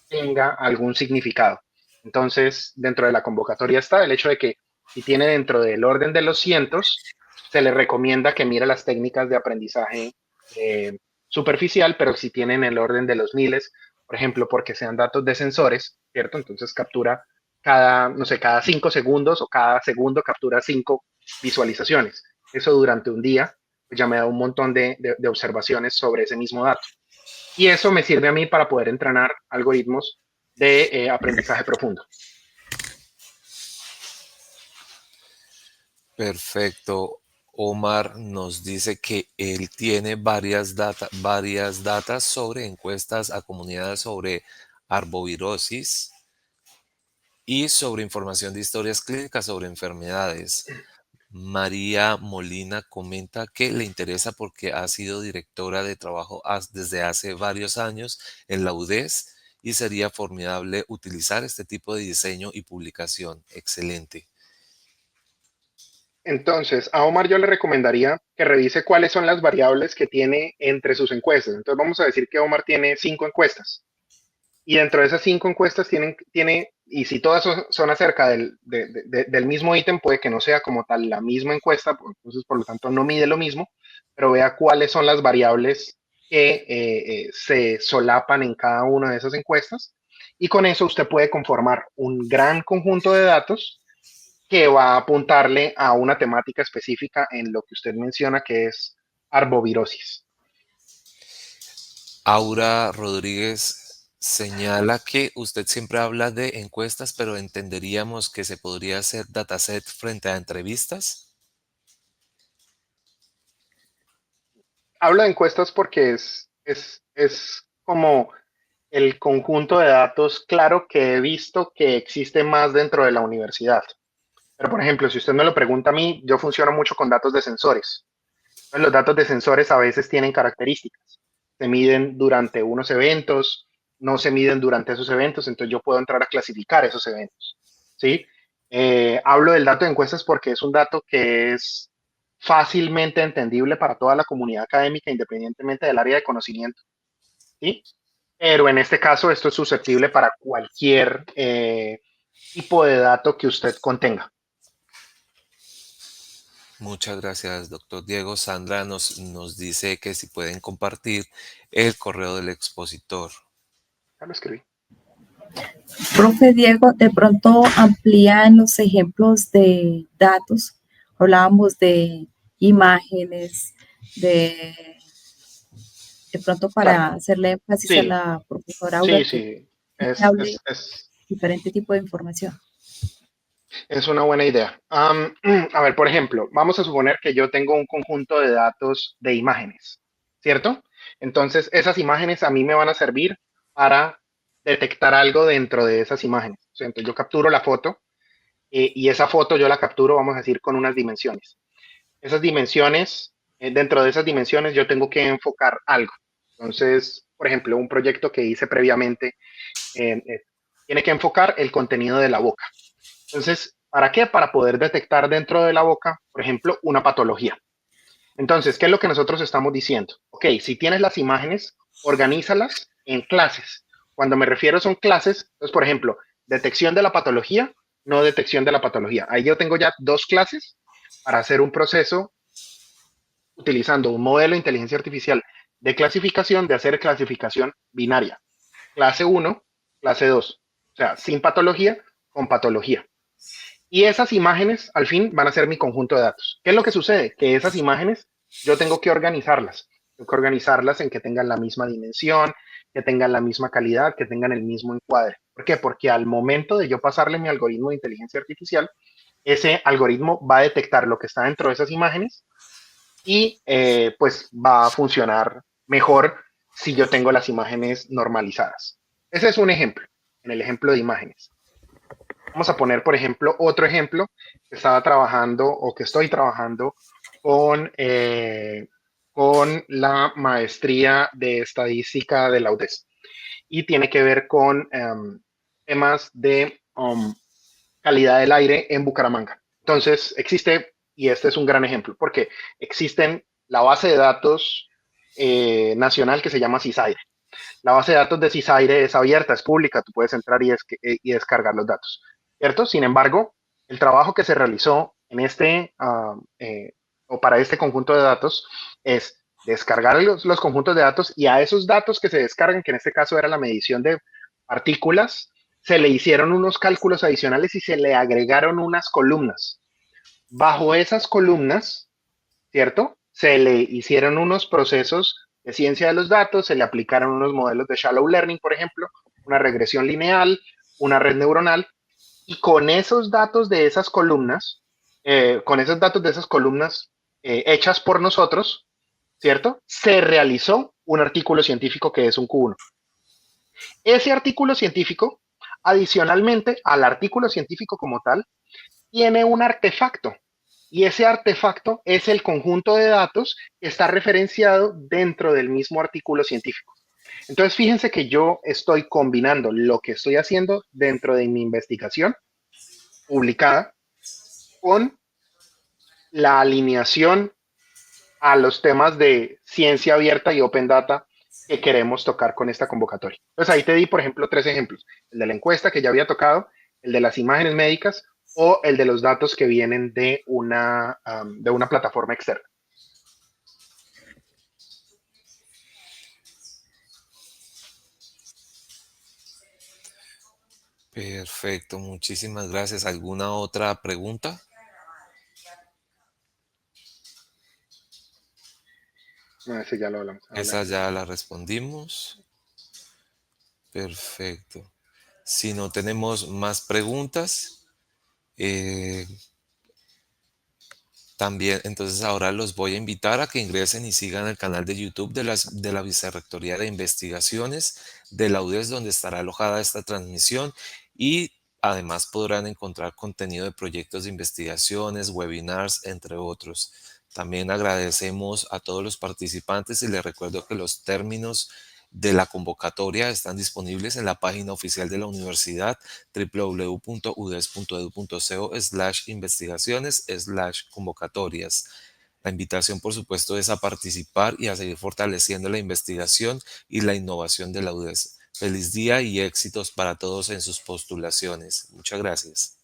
tenga algún significado. Entonces, dentro de la convocatoria está el hecho de que si tiene dentro del orden de los cientos, se le recomienda que mire las técnicas de aprendizaje superficial, pero si tienen el orden de los miles, por ejemplo, porque sean datos de sensores, ¿cierto? Entonces captura cada, no sé, cada 5 segundos o cada segundo captura 5 visualizaciones. Eso durante un día, pues ya me da un montón de observaciones sobre ese mismo dato. Y eso me sirve a mí para poder entrenar algoritmos de aprendizaje profundo.
Perfecto. Omar nos dice que él tiene varias datas sobre encuestas a comunidades sobre arbovirosis y sobre información de historias clínicas sobre enfermedades. María Molina comenta que le interesa porque ha sido directora de trabajo desde hace varios años en la UDES y sería formidable utilizar este tipo de diseño y publicación. Excelente.
Entonces, a Omar yo le recomendaría que revise cuáles son las variables que tiene entre sus encuestas. Entonces, vamos a decir que Omar tiene 5 encuestas. Y dentro de esas 5 encuestas y si todas son acerca del mismo ítem, puede que no sea como tal la misma encuesta, entonces por lo tanto no mide lo mismo, pero vea cuáles son las variables que se solapan en cada una de esas encuestas. Y con eso usted puede conformar un gran conjunto de datos que va a apuntarle a una temática específica en lo que usted menciona, que es arbovirosis.
Aura Rodríguez señala que usted siempre habla de encuestas, pero entenderíamos que se podría hacer dataset frente a entrevistas.
Hablo de encuestas porque es como el conjunto de datos claro que he visto que existe más dentro de la universidad. Pero, por ejemplo, si usted me lo pregunta a mí, yo funciono mucho con datos de sensores. Entonces, los datos de sensores a veces tienen características. Se miden durante unos eventos, no se miden durante esos eventos, entonces yo puedo entrar a clasificar esos eventos. ¿Sí? Hablo del dato de encuestas porque es un dato que es fácilmente entendible para toda la comunidad académica, independientemente del área de conocimiento. ¿Sí? Pero en este caso, esto es susceptible para cualquier tipo de dato que usted contenga.
Muchas gracias, doctor Diego. Sandra nos dice que si pueden compartir el correo del expositor.
Ya lo escribí.
Profe Diego, de pronto amplía en los ejemplos de datos. Hablábamos de imágenes, de pronto para
Claro.
hacerle énfasis
Sí.
a la profesora Aura
Sí.
que hable diferente tipo de información.
Es una buena idea. A ver, por ejemplo, vamos a suponer que yo tengo un conjunto de datos de imágenes, ¿cierto? Entonces, esas imágenes a mí me van a servir para detectar algo dentro de esas imágenes. O sea, entonces yo capturo la foto y esa foto yo la capturo, vamos a decir, con unas dimensiones. Esas dimensiones, dentro de esas dimensiones yo tengo que enfocar algo. Entonces, por ejemplo, un proyecto que hice previamente tiene que enfocar el contenido de la boca. Entonces, ¿para qué? Para poder detectar dentro de la boca, por ejemplo, una patología. Entonces, ¿qué es lo que nosotros estamos diciendo? Ok, si tienes las imágenes, organízalas en clases. Cuando me refiero son clases, pues por ejemplo, detección de la patología, no detección de la patología. Ahí yo tengo ya 2 clases para hacer un proceso utilizando un modelo de inteligencia artificial de clasificación, de hacer clasificación binaria. Clase 1, clase 2. O sea, sin patología, con patología. Y esas imágenes, al fin, van a ser mi conjunto de datos. ¿Qué es lo que sucede? Que esas imágenes yo tengo que organizarlas. Tengo que organizarlas en que tengan la misma dimensión, que tengan la misma calidad, que tengan el mismo encuadre. ¿Por qué? Porque al momento de yo pasarle mi algoritmo de inteligencia artificial, ese algoritmo va a detectar lo que está dentro de esas imágenes y pues va a funcionar mejor si yo tengo las imágenes normalizadas. Ese es un ejemplo, en el ejemplo de imágenes. Vamos a poner, por ejemplo, otro ejemplo que estaba trabajando o que estoy trabajando con la maestría de estadística de la UDES y tiene que ver con temas de calidad del aire en Bucaramanga. Entonces, existe, y este es un gran ejemplo, porque existen la base de datos nacional que se llama CISAIRE. La base de datos de CISAIRE es abierta, es pública, tú puedes entrar y descargar los datos, ¿cierto? Sin embargo, el trabajo que se realizó en o para este conjunto de datos es descargar los conjuntos de datos y a esos datos que se descargan, que en este caso era la medición de partículas, se le hicieron unos cálculos adicionales y se le agregaron unas columnas. Bajo esas columnas, ¿cierto? Se le hicieron unos procesos de ciencia de los datos, se le aplicaron unos modelos de shallow learning, por ejemplo, una regresión lineal, una red neuronal, y con esos datos de esas columnas, hechas por nosotros, ¿cierto? Se realizó un artículo científico que es un Q1. Ese artículo científico, adicionalmente al artículo científico como tal, tiene un artefacto. Y ese artefacto es el conjunto de datos que está referenciado dentro del mismo artículo científico. Entonces, fíjense que yo estoy combinando lo que estoy haciendo dentro de mi investigación publicada con la alineación a los temas de ciencia abierta y open data que queremos tocar con esta convocatoria. Entonces ahí te di, por ejemplo, 3 ejemplos. El de la encuesta que ya había tocado, el de las imágenes médicas o el de los datos que vienen de una plataforma externa.
Perfecto, muchísimas gracias. ¿Alguna otra pregunta?
No, ese ya lo hablamos.
Esa ya la respondimos. Perfecto. Si no tenemos más preguntas, también, entonces ahora los voy a invitar a que ingresen y sigan el canal de YouTube de la Vicerrectoría de Investigaciones de la UDES, donde estará alojada esta transmisión y además podrán encontrar contenido de proyectos de investigaciones, webinars, entre otros. También agradecemos a todos los participantes y les recuerdo que los términos de la convocatoria están disponibles en la página oficial de la universidad www.udes.edu.co/investigaciones/convocatorias. La invitación, por supuesto, es a participar y a seguir fortaleciendo la investigación y la innovación de la UDES. Feliz día y éxitos para todos en sus postulaciones. Muchas gracias.